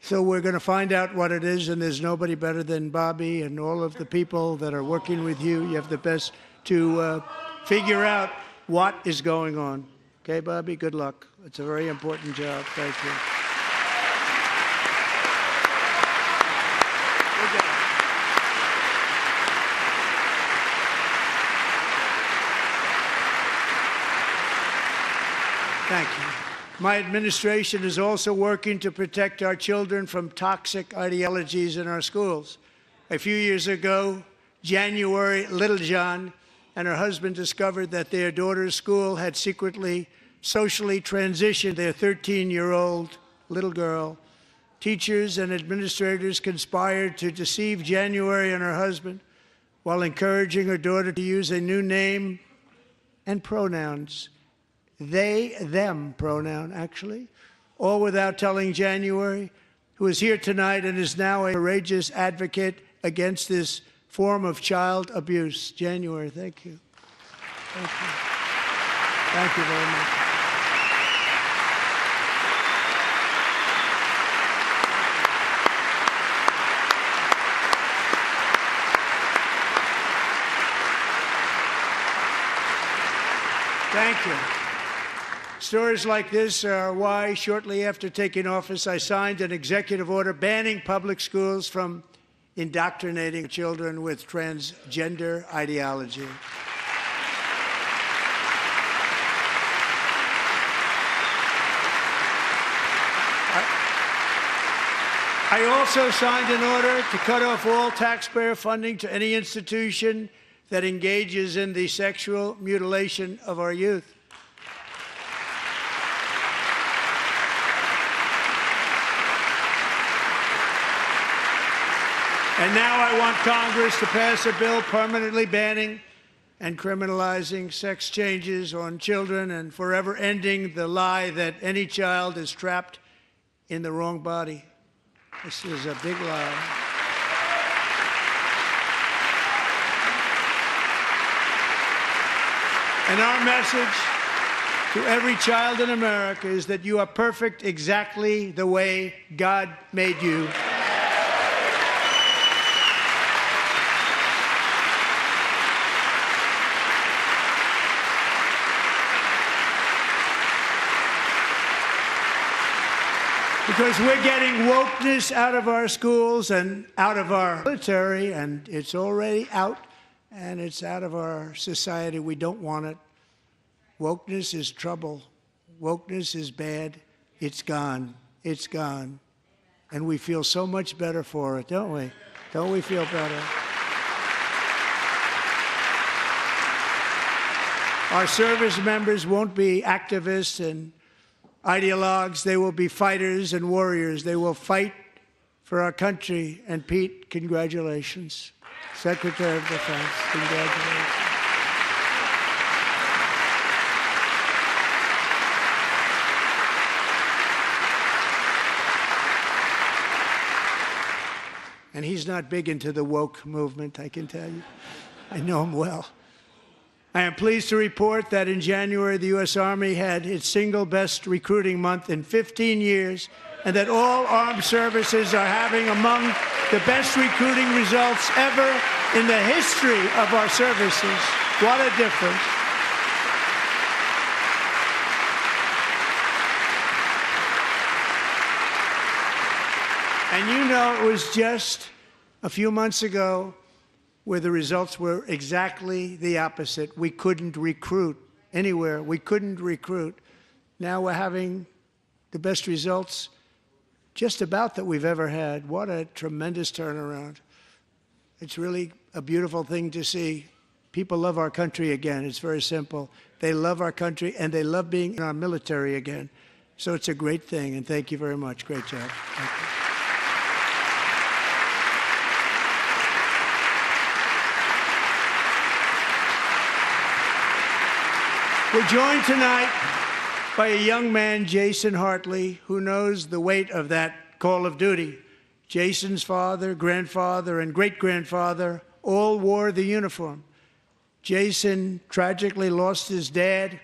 So we're going to find out what it is, and there's nobody better than Bobby and all of the people that are working with you. You have the best to figure out what is going on. Okay, Bobby, good luck. It's a very important job. Thank you. Thank you. My administration is also working to protect our children from toxic ideologies in our schools. A few years ago, January Littlejohn and her husband discovered that their daughter's school had secretly socially transitioned their 13-year-old little girl. Teachers and administrators conspired to deceive January and her husband while encouraging her daughter to use a new name and pronouns. They, them pronoun, actually, all without telling January, who is here tonight and is now a courageous advocate against this form of child abuse. January, thank you. Thank you. Thank you very much. Thank you. Stories like this are why, shortly after taking office, I signed an executive order banning public schools from indoctrinating children with transgender ideology. I also signed an order to cut off all taxpayer funding to any institution that engages in the sexual mutilation of our youth. And now I want Congress to pass a bill permanently banning and criminalizing sex changes on children and forever ending the lie that any child is trapped in the wrong body. This is a big lie. And our message to every child in America is that you are perfect exactly the way God made you. Because we're getting wokeness out of our schools and out of our military, and it's already out, and it's out of our society. We don't want it. Wokeness is trouble. Wokeness is bad. It's gone. It's gone. And we feel so much better for it, don't we? Don't we feel better? Our service members won't be activists and ideologues. They will be fighters and warriors. They will fight for our country. And Pete, congratulations. Secretary of Defense, congratulations. And he's not big into the woke movement, I can tell you. I know him well. I am pleased to report that in January, the U.S. Army had its single best recruiting month in 15 years, and that all armed services are having among the best recruiting results ever in the history of our services. What a difference. And you know, it was just a few months ago where the results were exactly the opposite. We couldn't recruit anywhere. We couldn't recruit. Now we're having the best results just about that we've ever had. What a tremendous turnaround. It's really a beautiful thing to see. People love our country again. It's very simple. They love our country, and they love being in our military again. So it's a great thing, and thank you very much. Great job. Thank you. We're joined tonight by a young man, Jason Hartley, who knows the weight of that call of duty. Jason's father, grandfather, and great-grandfather all wore the uniform. Jason tragically lost his dad,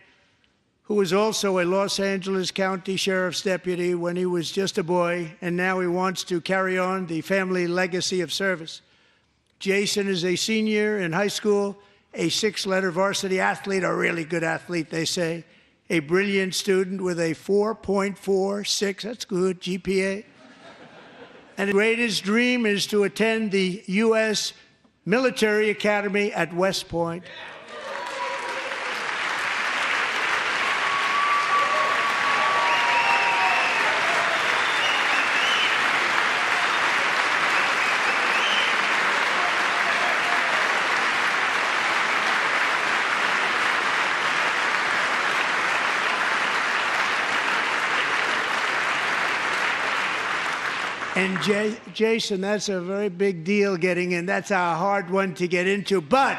who was also a Los Angeles County Sheriff's deputy when he was just a boy, and now he wants to carry on the family legacy of service. Jason is a senior in high school, a six-letter varsity athlete, a really good athlete, they say, a brilliant student with a 4.46, that's good, GPA. And his greatest dream is to attend the U.S. Military Academy at West Point. And Jason, that's a very big deal getting in. That's a hard one to get into. But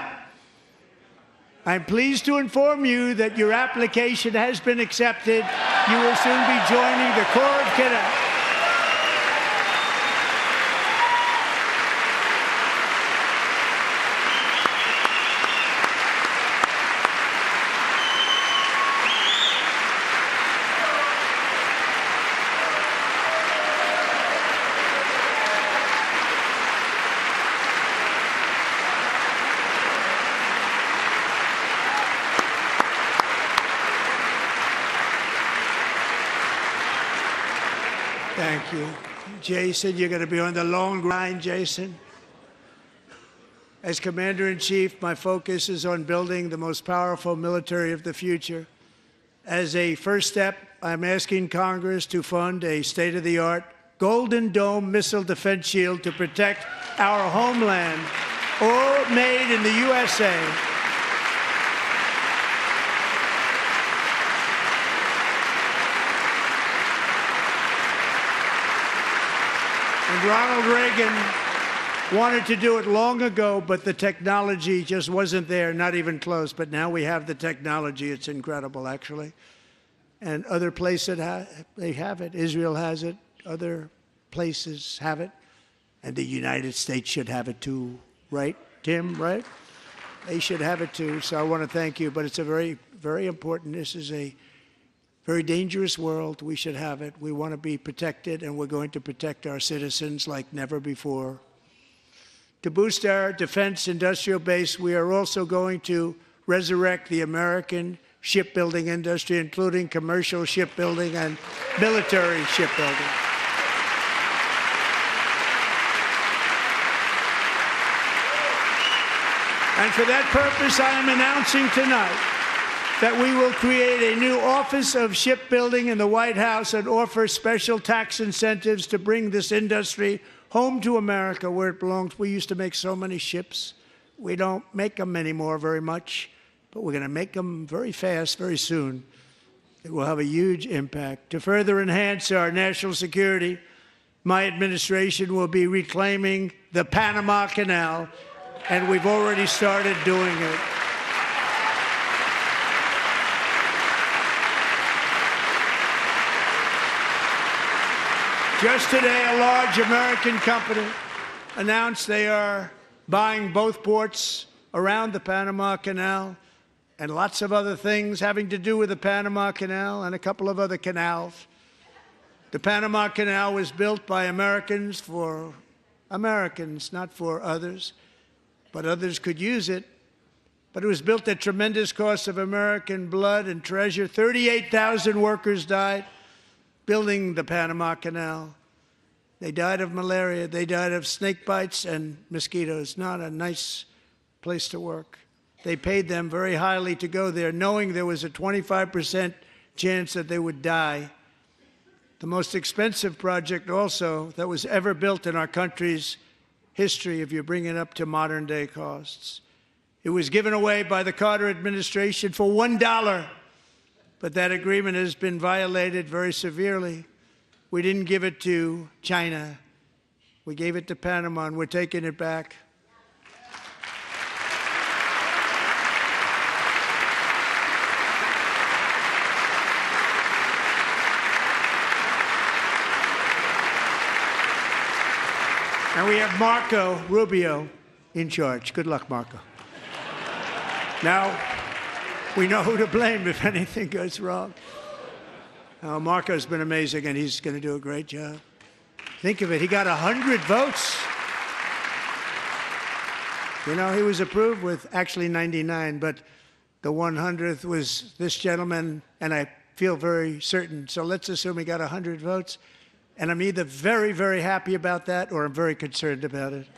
I'm pleased to inform you that your application has been accepted. You will soon be joining the Corps of Cadets. Thank you. Jason, you're going to be on the long grind, Jason. As Commander-in-Chief, my focus is on building the most powerful military of the future. As a first step, I'm asking Congress to fund a state-of-the-art Golden Dome missile defense shield to protect our homeland, all made in the USA. And Ronald Reagan wanted to do it long ago, but the technology just wasn't there, not even close. But now we have the technology. It's incredible, actually. And other places, they have it. Israel has it. Other places have it. And the United States should have it too, right, Tim, right? They should have it too. So I want to thank you. But it's a very, very important. This is a very dangerous world. We should have it. We want to be protected, and we're going to protect our citizens like never before. To boost our defense industrial base, we are also going to resurrect the American shipbuilding industry, including commercial shipbuilding and military shipbuilding. And for that purpose, I am announcing tonight that we will create a new Office of Shipbuilding in the White House and offer special tax incentives to bring this industry home to America where it belongs. We used to make so many ships. We don't make them anymore very much, but we're going to make them very fast, very soon. It will have a huge impact. To further enhance our national security, my administration will be reclaiming the Panama Canal, and we've already started doing it. Just today, a large American company announced they are buying both ports around the Panama Canal and lots of other things having to do with the Panama Canal and a couple of other canals. The Panama Canal was built by Americans for Americans, not for others, but others could use it. But it was built at tremendous cost of American blood and treasure. 38,000 workers died building the Panama Canal. They died of malaria. They died of snake bites and mosquitoes. Not a nice place to work. They paid them very highly to go there, knowing there was a 25% chance that they would die. The most expensive project also that was ever built in our country's history, if you bring it up to modern day costs. It was given away by the Carter administration for $1, but that agreement has been violated very severely. We didn't give it to China. We gave it to Panama, and we're taking it back. And we have Marco Rubio in charge. Good luck, Marco. Now, we know who to blame if anything goes wrong. Marco's been amazing, and he's going to do a great job. Think of it. He got 100 votes. You know, he was approved with actually 99, but the 100th was this gentleman, and I feel very certain. So let's assume he got 100 votes. And I'm either very, very happy about that or I'm very concerned about it.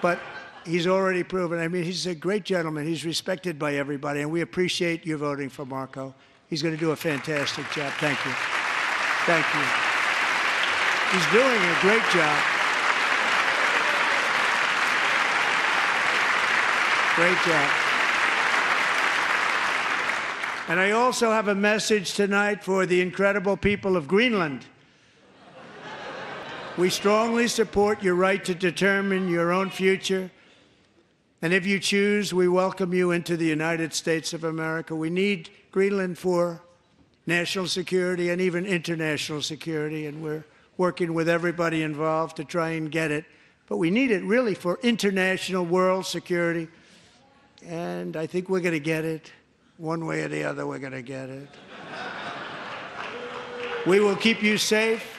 But he's already proven. I mean, he's a great gentleman. He's respected by everybody, and we appreciate you voting for Marco. He's going to do a fantastic job. Thank you. Thank you. He's doing a great job. Great job. And I also have a message tonight for the incredible people of Greenland. We strongly support your right to determine your own future. And if you choose, we welcome you into the United States of America. We need Greenland for national security and even international security, and we're working with everybody involved to try and get it. But we need it really for international world security, and I think we're going to get it. One way or the other, we're going to get it. We will keep you safe.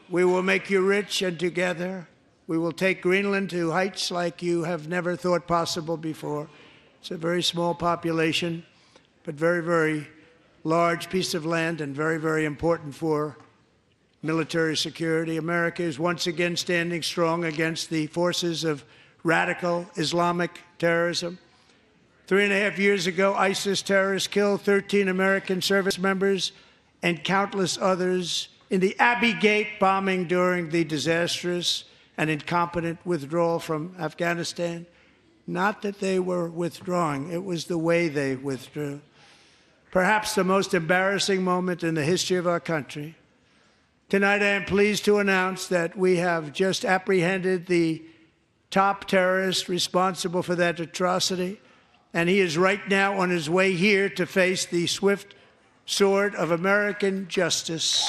We will make you rich, and together we will take Greenland to heights like you have never thought possible before. It's a very small population, but very, very large piece of land and very, very important for military security. America is once again standing strong against the forces of radical Islamic terrorism. 3.5 years ago, ISIS terrorists killed 13 American service members and countless others in the Abbey Gate bombing during the disastrous and incompetent withdrawal from Afghanistan. Not that they were withdrawing, it was the way they withdrew. Perhaps the most embarrassing moment in the history of our country. Tonight, I am pleased to announce that we have just apprehended the top terrorist responsible for that atrocity, and he is right now on his way here to face the swift sword of American justice.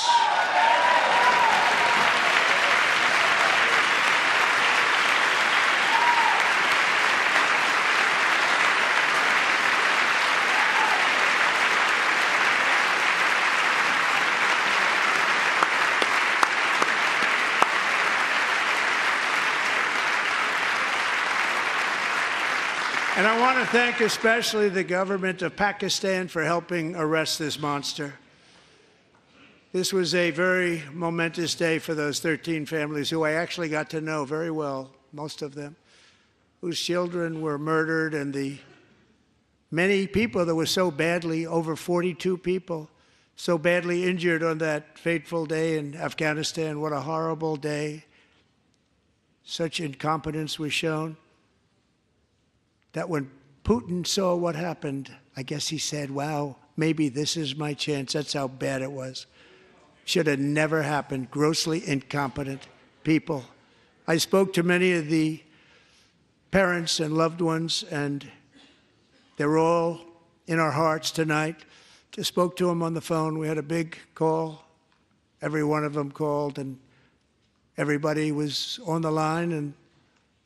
And I want to thank especially the government of Pakistan for helping arrest this monster. This was a very momentous day for those 13 families who I actually got to know very well, most of them, whose children were murdered, and the many people that were so badly, over 42 people, so badly injured on that fateful day in Afghanistan. What a horrible day. Such incompetence was shown that when Putin saw what happened, I guess he said, wow, maybe this is my chance. That's how bad it was. Should have never happened. Grossly incompetent people. I spoke to many of the parents and loved ones, and they're all in our hearts tonight. Just spoke to them on the phone. We had a big call. Every one of them called, and Everybody was on the line, and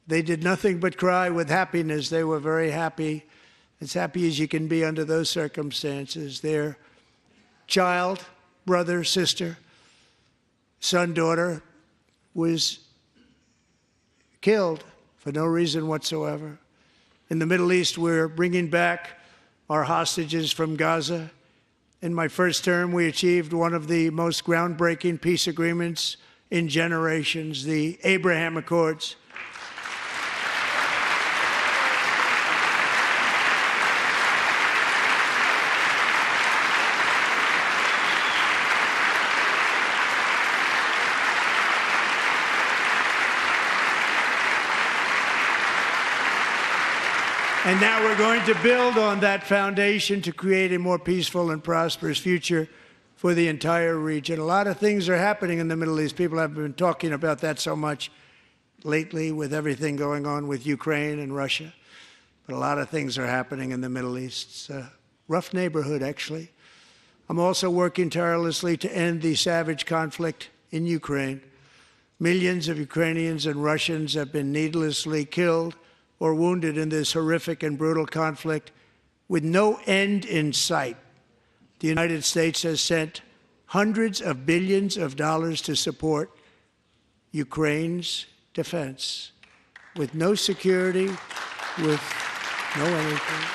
they did nothing but cry with happiness. They were very happy, as happy as you can be under those circumstances. Their child, brother, sister, son, daughter was killed for no reason whatsoever. In the Middle East, we're bringing back our hostages from Gaza. In my first term, we achieved one of the most groundbreaking peace agreements in generations, the Abraham Accords. And now we're going to build on that foundation to create a more peaceful and prosperous future for the entire region. A lot of things are happening in the Middle East. People have been talking about that so much lately with everything going on with Ukraine and Russia. But a lot of things are happening in the Middle East. It's a rough neighborhood, actually. I'm also working tirelessly to end the savage conflict in Ukraine. Millions of Ukrainians and Russians have been needlessly killed or wounded in this horrific and brutal conflict with no end in sight. The United States has sent hundreds of billions of dollars to support Ukraine's defense, with no security, with no anything.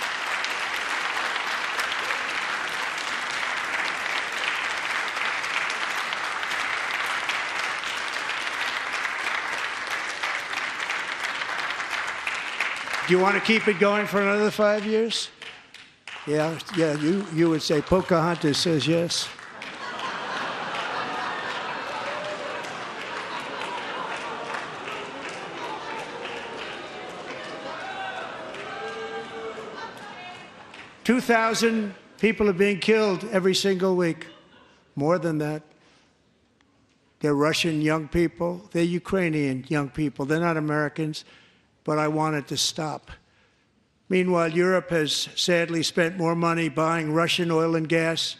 Do you want to keep it going for another 5 years? Yeah, you would say Pocahontas says yes. $2,000 people are being killed every single week. More than that. They're Russian young people. They're Ukrainian young people. They're not Americans. But I want it to stop. Meanwhile, Europe has sadly spent more money buying Russian oil and gas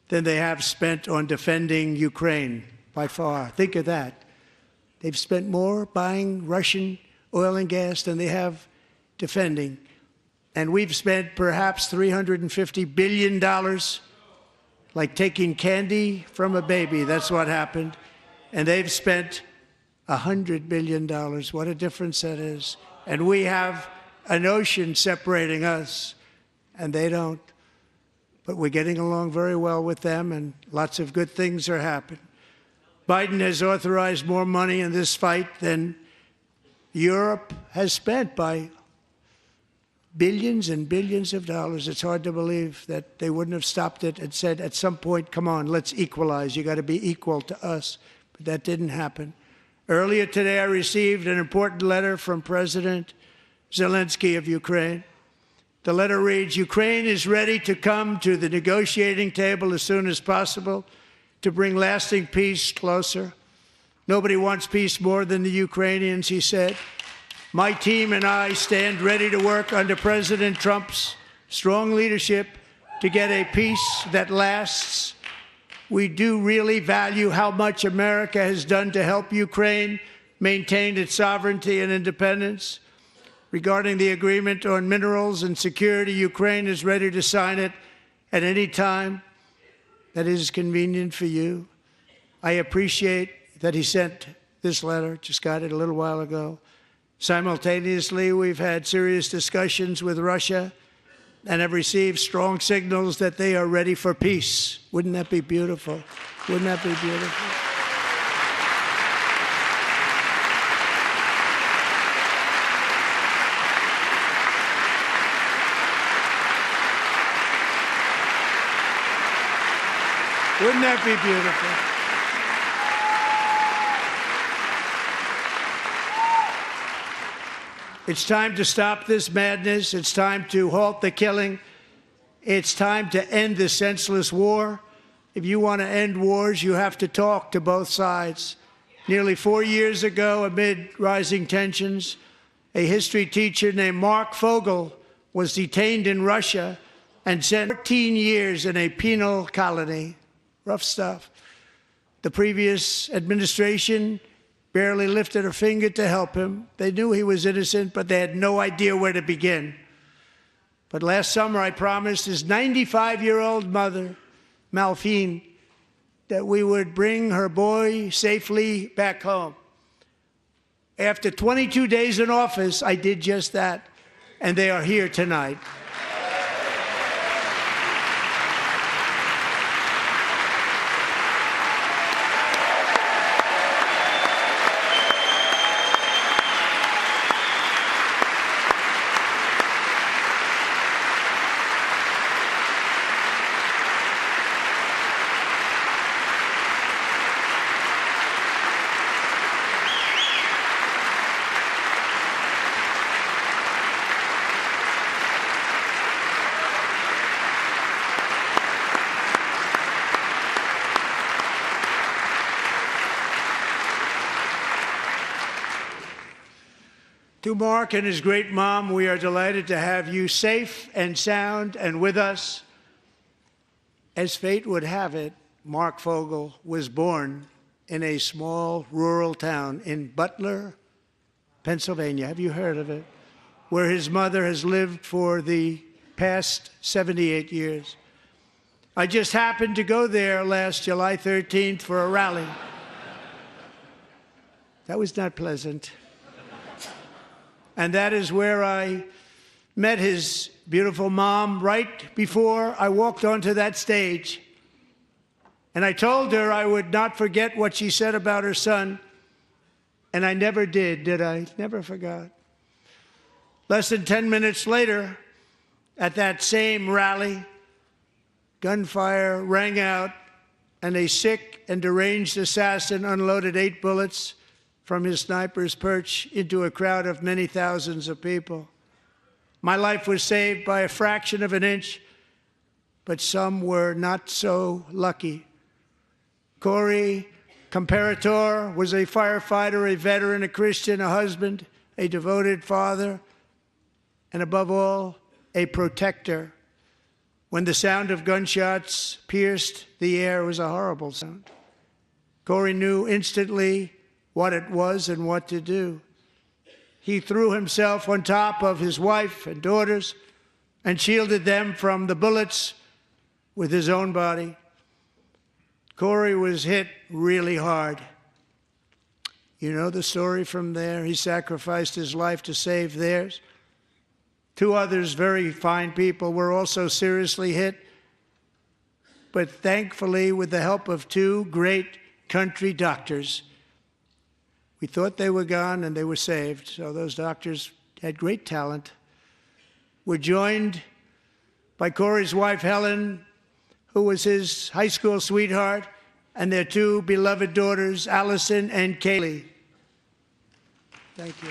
than they have spent on defending Ukraine, by far. Think of that. They've spent more buying Russian oil and gas than they have defending. And we've spent perhaps $350 billion, like taking candy from a baby. That's what happened. And they've spent $100 billion. What a difference that is. And we have an ocean separating us, and they don't. But we're getting along very well with them, and lots of good things are happening. Biden has authorized more money in this fight than Europe has spent, by billions and billions of dollars. It's hard to believe that they wouldn't have stopped it and said at some point, come on, let's equalize. You got to be equal to us. But that didn't happen. Earlier today, I received an important letter from President Zelensky of Ukraine. The letter reads, Ukraine is ready to come to the negotiating table as soon as possible to bring lasting peace closer. Nobody wants peace more than the Ukrainians, he said. My team and I stand ready to work under President Trump's strong leadership to get a peace that lasts. We do really value how much America has done to help Ukraine maintain its sovereignty and independence. Regarding the agreement on minerals and security, Ukraine is ready to sign it at any time that is convenient for you. I appreciate that he sent this letter, just got it a little while ago. Simultaneously, we've had serious discussions with Russia and have received strong signals that they are ready for peace. Wouldn't that be beautiful? Wouldn't that be beautiful? Wouldn't that be beautiful? It's time to stop this madness. It's time to halt the killing. It's time to end this senseless war. If you want to end wars, you have to talk to both sides. Nearly 4 years ago, amid rising tensions, a history teacher named Mark Fogel was detained in Russia and spent 14 years in a penal colony. Rough stuff. The previous administration barely lifted a finger to help him. They knew he was innocent, but they had no idea where to begin. But last summer, I promised his 95-year-old mother, Malphine, that we would bring her boy safely back home. After 22 days in office, I did just that, and they are here tonight. To Mark and his great mom, we are delighted to have you safe and sound and with us. As fate would have it, Mark Fogel was born in a small rural town in Butler, Pennsylvania. Have you heard of it? Where his mother has lived for the past 78 years. I just happened to go there last July 13th for a rally. That was not pleasant. And that is where I met his beautiful mom right before I walked onto that stage. And I told her I would not forget what she said about her son. And I never did I? Never forgot. Less than 10 minutes later, at that same rally, gunfire rang out, and a sick and deranged assassin unloaded 8 bullets from his sniper's perch into a crowd of many thousands of people. My life was saved by a fraction of an inch, but some were not so lucky. Corey Comparator was a firefighter, a veteran, a Christian, a husband, a devoted father, and above all, a protector. When the sound of gunshots pierced the air, it was a horrible sound. Corey knew instantly what it was and what to do. He threw himself on top of his wife and daughters and shielded them from the bullets with his own body. Corey was hit really hard. You know the story from there. He sacrificed his life to save theirs. 2 others, very fine people, were also seriously hit. But thankfully, with the help of 2 great country doctors, we thought they were gone and they were saved. So those doctors had great talent. We're joined by Corey's wife, Helen, who was his high school sweetheart, and their 2 beloved daughters, Allison and Kaylee. Thank you.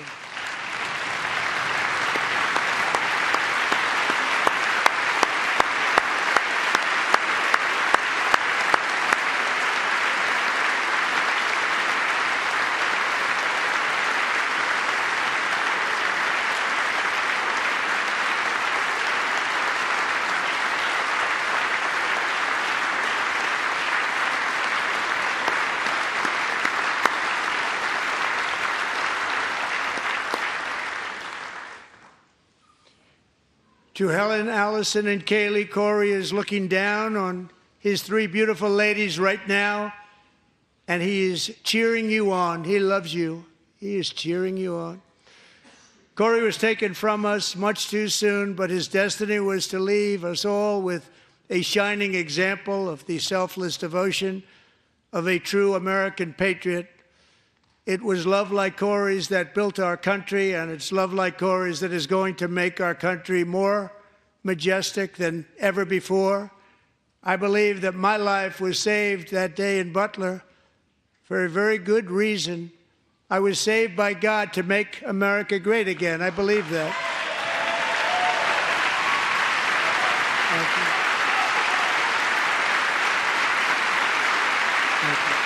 To Helen, Allison, and Kaylee, Corey is looking down on his 3 beautiful ladies right now, and he is cheering you on. He loves you. He is cheering you on. Corey was taken from us much too soon, but his destiny was to leave us all with a shining example of the selfless devotion of a true American patriot. It was love like Corey's that built our country, and it's love like Corey's that is going to make our country more majestic than ever before. I believe that my life was saved that day in Butler for a very good reason. I was saved by God to make America great again. I believe that. Thank you. Thank you.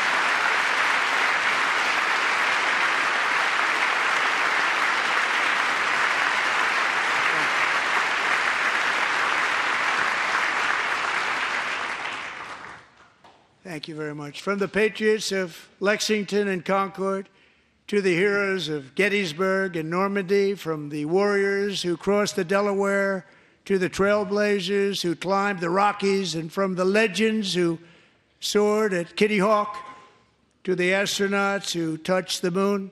Thank you very much. From the Patriots of Lexington and Concord, to the heroes of Gettysburg and Normandy, from the warriors who crossed the Delaware to the trailblazers who climbed the Rockies, and from the legends who soared at Kitty Hawk to the astronauts who touched the moon.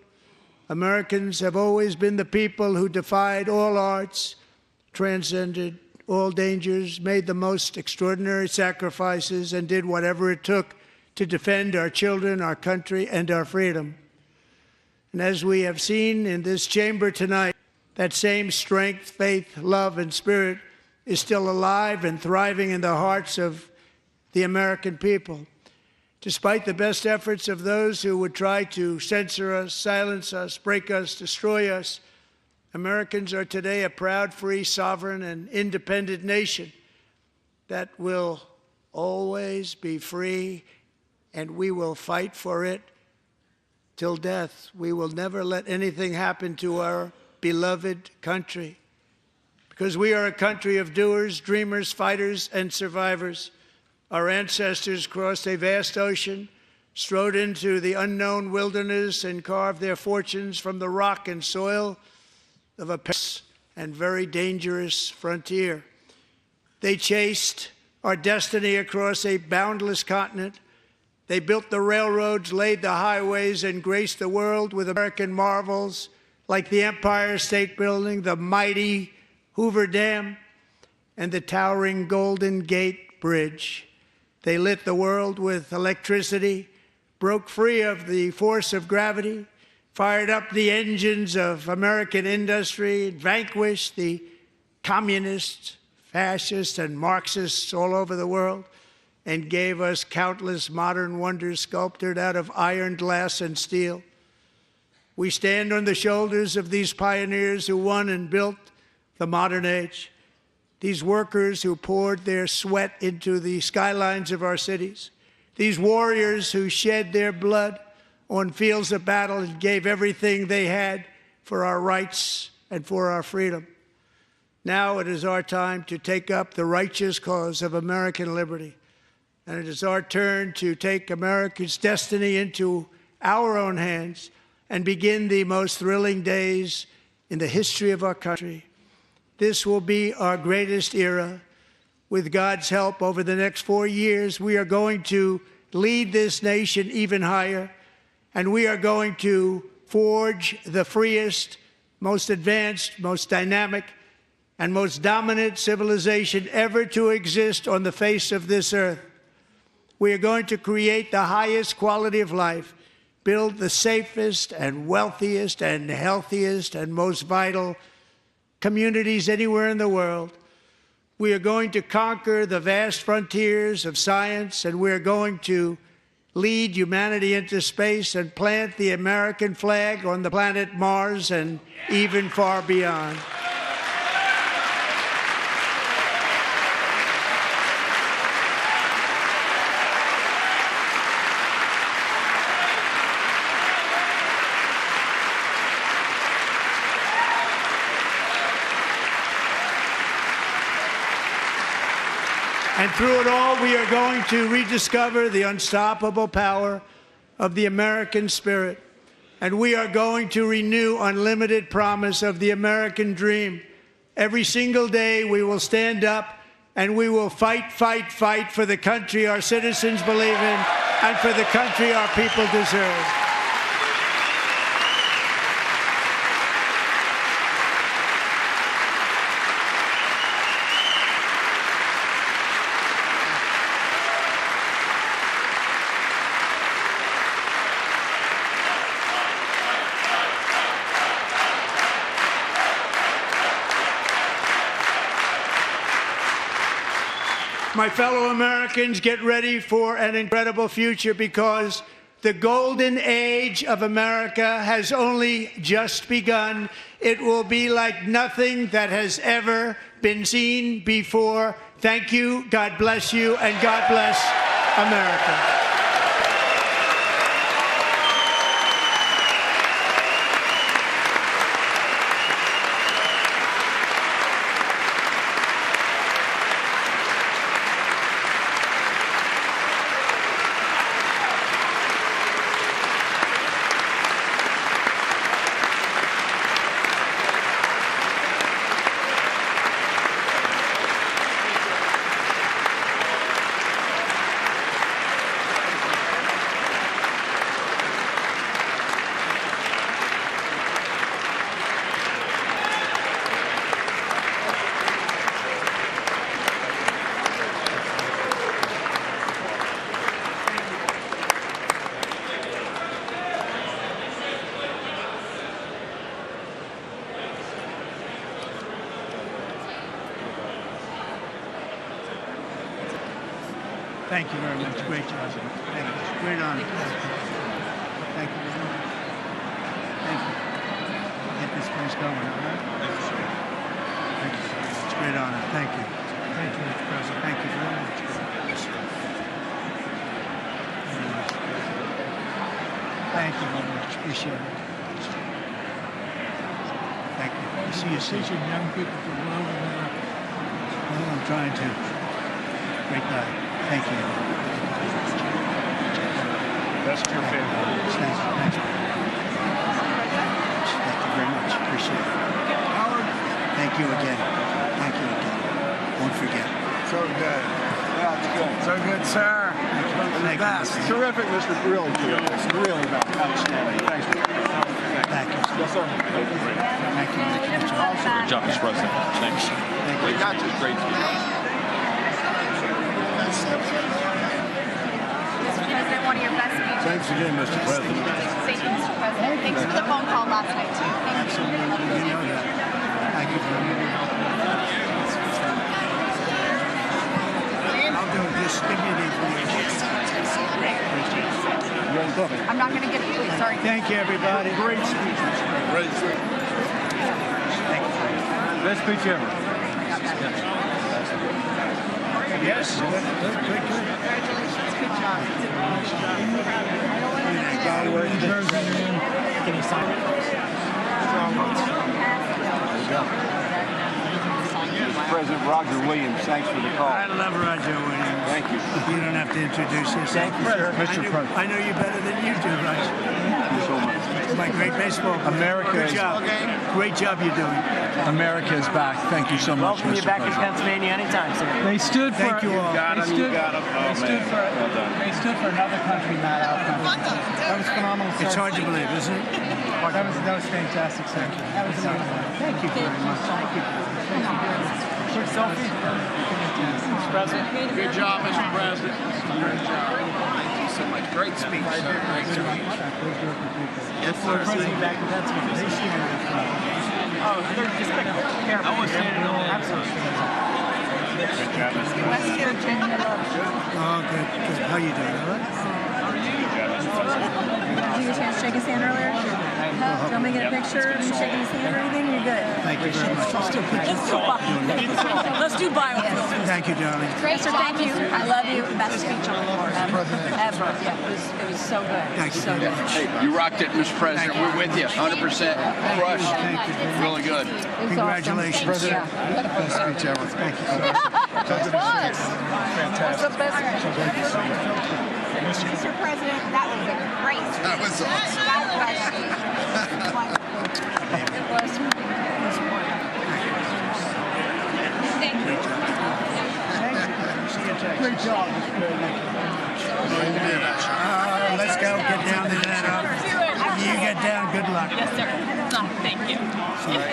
Americans have always been the people who defied all odds, transcended all dangers, made the most extraordinary sacrifices, and did whatever it took to defend our children, our country, and our freedom. And as we have seen in this chamber tonight, that same strength, faith, love, and spirit is still alive and thriving in the hearts of the American people. Despite the best efforts of those who would try to censor us, silence us, break us, destroy us, Americans are today a proud, free, sovereign, and independent nation that will always be free, and we will fight for it till death. We will never let anything happen to our beloved country, because we are a country of doers, dreamers, fighters, and survivors. Our ancestors crossed a vast ocean, strode into the unknown wilderness, and carved their fortunes from the rock and soil of a perilous and very dangerous frontier. They chased our destiny across a boundless continent. They built the railroads, laid the highways, and graced the world with American marvels like the Empire State Building, the mighty Hoover Dam, and the towering Golden Gate Bridge. They lit the world with electricity, broke free of the force of gravity, fired up the engines of American industry, vanquished the communists, fascists, and Marxists all over the world, and gave us countless modern wonders sculptured out of iron, glass, and steel. We stand on the shoulders of these pioneers who won and built the modern age, these workers who poured their sweat into the skylines of our cities, these warriors who shed their blood on fields of battle and gave everything they had for our rights and for our freedom. Now it is our time to take up the righteous cause of American liberty. And it is our turn to take America's destiny into our own hands and begin the most thrilling days in the history of our country. This will be our greatest era. With God's help, over the next 4 years, we are going to lead this nation even higher, and we are going to forge the freest, most advanced, most dynamic, and most dominant civilization ever to exist on the face of this earth. We are going to create the highest quality of life, build the safest and wealthiest and healthiest and most vital communities anywhere in the world. We are going to conquer the vast frontiers of science, and we are going to lead humanity into space and plant the American flag on the planet Mars and even far beyond. And through it all, we are going to rediscover the unstoppable power of the American spirit. And we are going to renew unlimited promise of the American dream. Every single day, we will stand up and we will fight, fight, fight for the country our citizens believe in and for the country our people deserve. My fellow Americans, get ready for an incredible future, because the golden age of America has only just begun. It will be like nothing that has ever been seen before. Thank you, God bless you, and God bless America. Thank you very much. Great job. Thank you. Great honor. Thank you. Thank you. Get this place going, all right? Thank you. It's a great honor. Thank you. Thank you, Mr. President. Thank you very much. Thank you very much. Appreciate it. Thank you. I see you soon.
Young people from all over America.
Well, I'm trying to. Great guy. Thank you.
That's your favorite.
Thanks. Thank you very much. Appreciate it.
Howard.
Thank you again. Thank you again. Won't forget.
So good. Yeah, it's good. So good, sir.
Thank you.
Best. Terrific, Mr. Really good. It's really outstanding. Thanks.
Thank you.
Yes, sir.
Thank you.
Good job, Mr. President. Thanks.
We got you.
Great.
Mr. President, one of your best speeches.
Thanks again, Mr. President.
Thank you, Mr. President. Thanks for the phone call last night, too. Thank you.
Absolutely. You know that. Thank you very much. I'll do it. Just give me the information.
I'm not going to get it, please. Sorry.
Thank you, everybody.
Great speech.
Great.
Thank you.
Best speech ever.
Yes. Good.
Congratulations. Good job.
Can you sign it?
President Roger Williams, thanks for the call.
I love Roger Williams.
Thank you.
You don't have to introduce yourself.
Thank you, sir. Mr. President.
I know you better than you do, Roger.
Thank you so much.
My great baseball player.
America
Good
is-
job. Great job you're doing.
America is back. Thank you so much,
Welcome you
Mr.
back in
President.
Pennsylvania anytime, sir.
They stood for.
Thank you all.
Got him, you got him. Oh, man. Well done.
They stood for another country, not our country. That was phenomenal.
It's hard to believe, isn't it?
That was fantastic, sir. That was
Thank you very much. Thank you.
quick selfie.
Mr. President.
Good job, Mr. President. Great job. Thank you so much. Great speech, sir. Great speech. Yes, sir.
President back in Pennsylvania. Oh, they're just like careful.
I was standing on that.
Absolutely.
Good job, Mr. President.
West Virginia.
Oh, good, good. How you doing? All right?
Did you get a chance to shake his hand earlier? Do you want me to get a picture of you shaking his hand or anything? You're good.
Thank you very much.
Let's do biofilm.
Thank you, darling.
Sir, thank you. I love you. Best speech on the board ever. Yeah, it was so good.
Thank you
So
very
good.
much.
Hey, you rocked it, Mr. President. We're with you, 100%. Crush.
Thank you.
Really good.
It was
Congratulations.
awesome. Yeah.
Best speech ever.
Thank you.
Mr. President, that was a great speech.
That was awesome.
God bless you.
It was.
Thank you.
Great job. Let's go. Get down to that. You get down. Good luck.
Yes, sir. Thank you.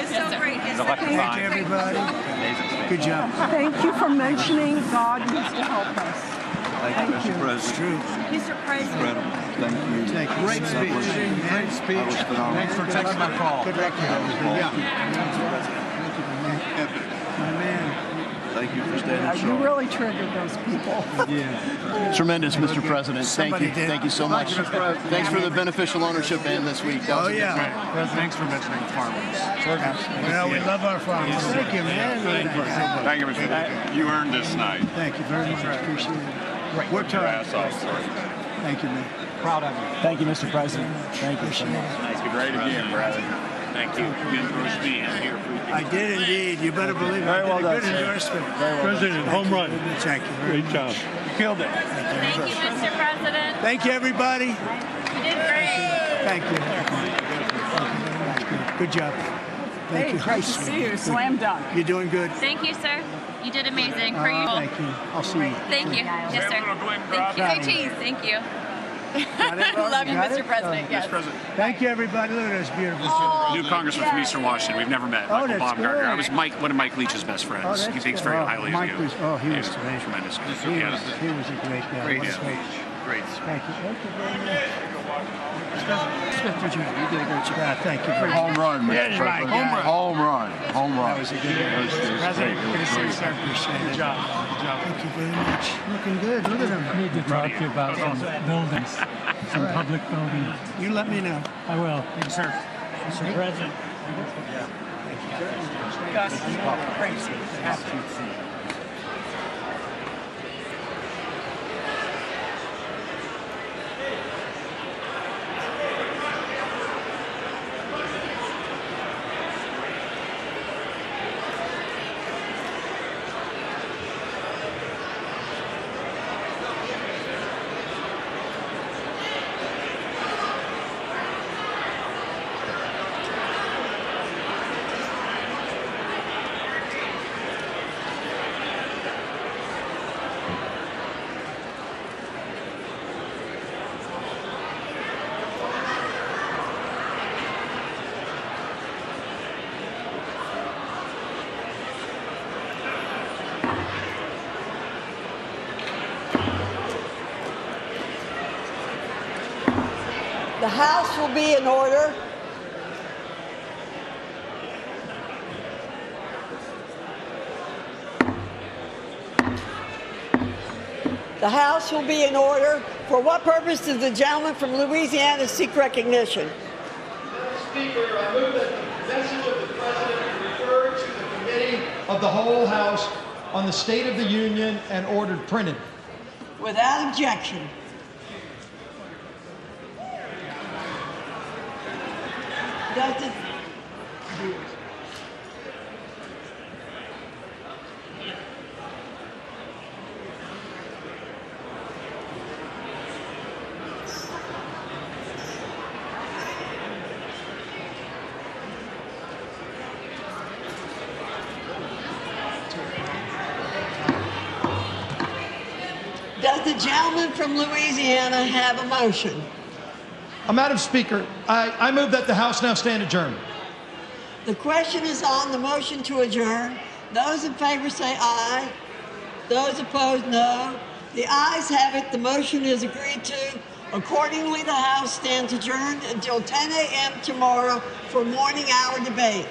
It's so great. It's
Thank you, everybody. Good job.
Thank you for mentioning God needs to help us.
Thank you, Mr.
It's
President.
true.
Mr. President.
Thank you.
Thank you.
Great speech. Great speech. Thanks for taking my call.
Good luck. Yeah. My man.
Thank you for
You
standing strong.
really triggered those people.
Tremendous, Mr. President. Thank
Somebody
you.
did.
Thank you so much. Thanks for the beneficial ownership ban this week. That was
Oh,
a good
yeah.
one.
Thanks for mentioning farmers.
Well, we love our farmers. Thank you, man.
Thank you, Mr. President. You earned this night.
Thank you very much. Appreciate it. Worked hard.
Ass off for it.
Thank you, man.
Proud of you. Thank you, Mr. President. Thank you so much.
Thank you. Great again, brother. Thank you. Good endorsement here for you.
I did indeed. You better believe it.
Very well
I did a
done,
good
sir.
endorsement.
President, home run.
Thank you very much.
job. Killed it.
Thank you, Mr. President.
Tk you, everybody.
You did great.
Thank you. Good job. Thank
Hey,
you.
great to see you. Slam dunk.
You're doing good.
Thank you, sir. You did amazing. For you.
Thank you. I'll see you.
Thank you. Yes, sir. Thank you. Say cheese. Thank you.
Love
you, Mr. President. Yes.
Thank you, everybody. Look at this beautiful
New congressman from Eastern Washington. We've never met.
Oh,
Michael
that's
Baumgartner.
good.
I was one of Mike Leach's best friends.
Oh, that's
He thinks
good.
very
Oh,
highly
Mike
of you.
was- oh, he was terrific.
tremendous.
He was a great guy.
Great
What a
speech. Great speech.
Thank you. Thank you very much. Smith, you did a great job. Yeah, thank you.
Home run, Mr.
Yes, my
President.
God.
Home run. Home run.
That was a good one.
President, good to see you, sir.
Appreciate it.
Good job. Good job.
Thank you very much. Looking good. Look at him.
I need to talk to you about some buildings, some public buildings.
You let me know.
I will.
Thank you, sir.
Mr. President.
Gus, great to see you.
The House will be in order. The House will be in order. For what purpose does the gentleman from Louisiana seek recognition?
Speaker, I move that the message of the President be referred to the Committee of the Whole House on the State of the Union and ordered printed.
Without objection. Does it? Does the gentleman from Louisiana have a motion?
Madam Speaker, I move that the House now stand adjourned.
The question is on the motion to adjourn. Those in favor say aye. Those opposed, no. The ayes have it. The motion is agreed to. Accordingly, the House stands adjourned until 10 a.m. tomorrow for morning hour debate.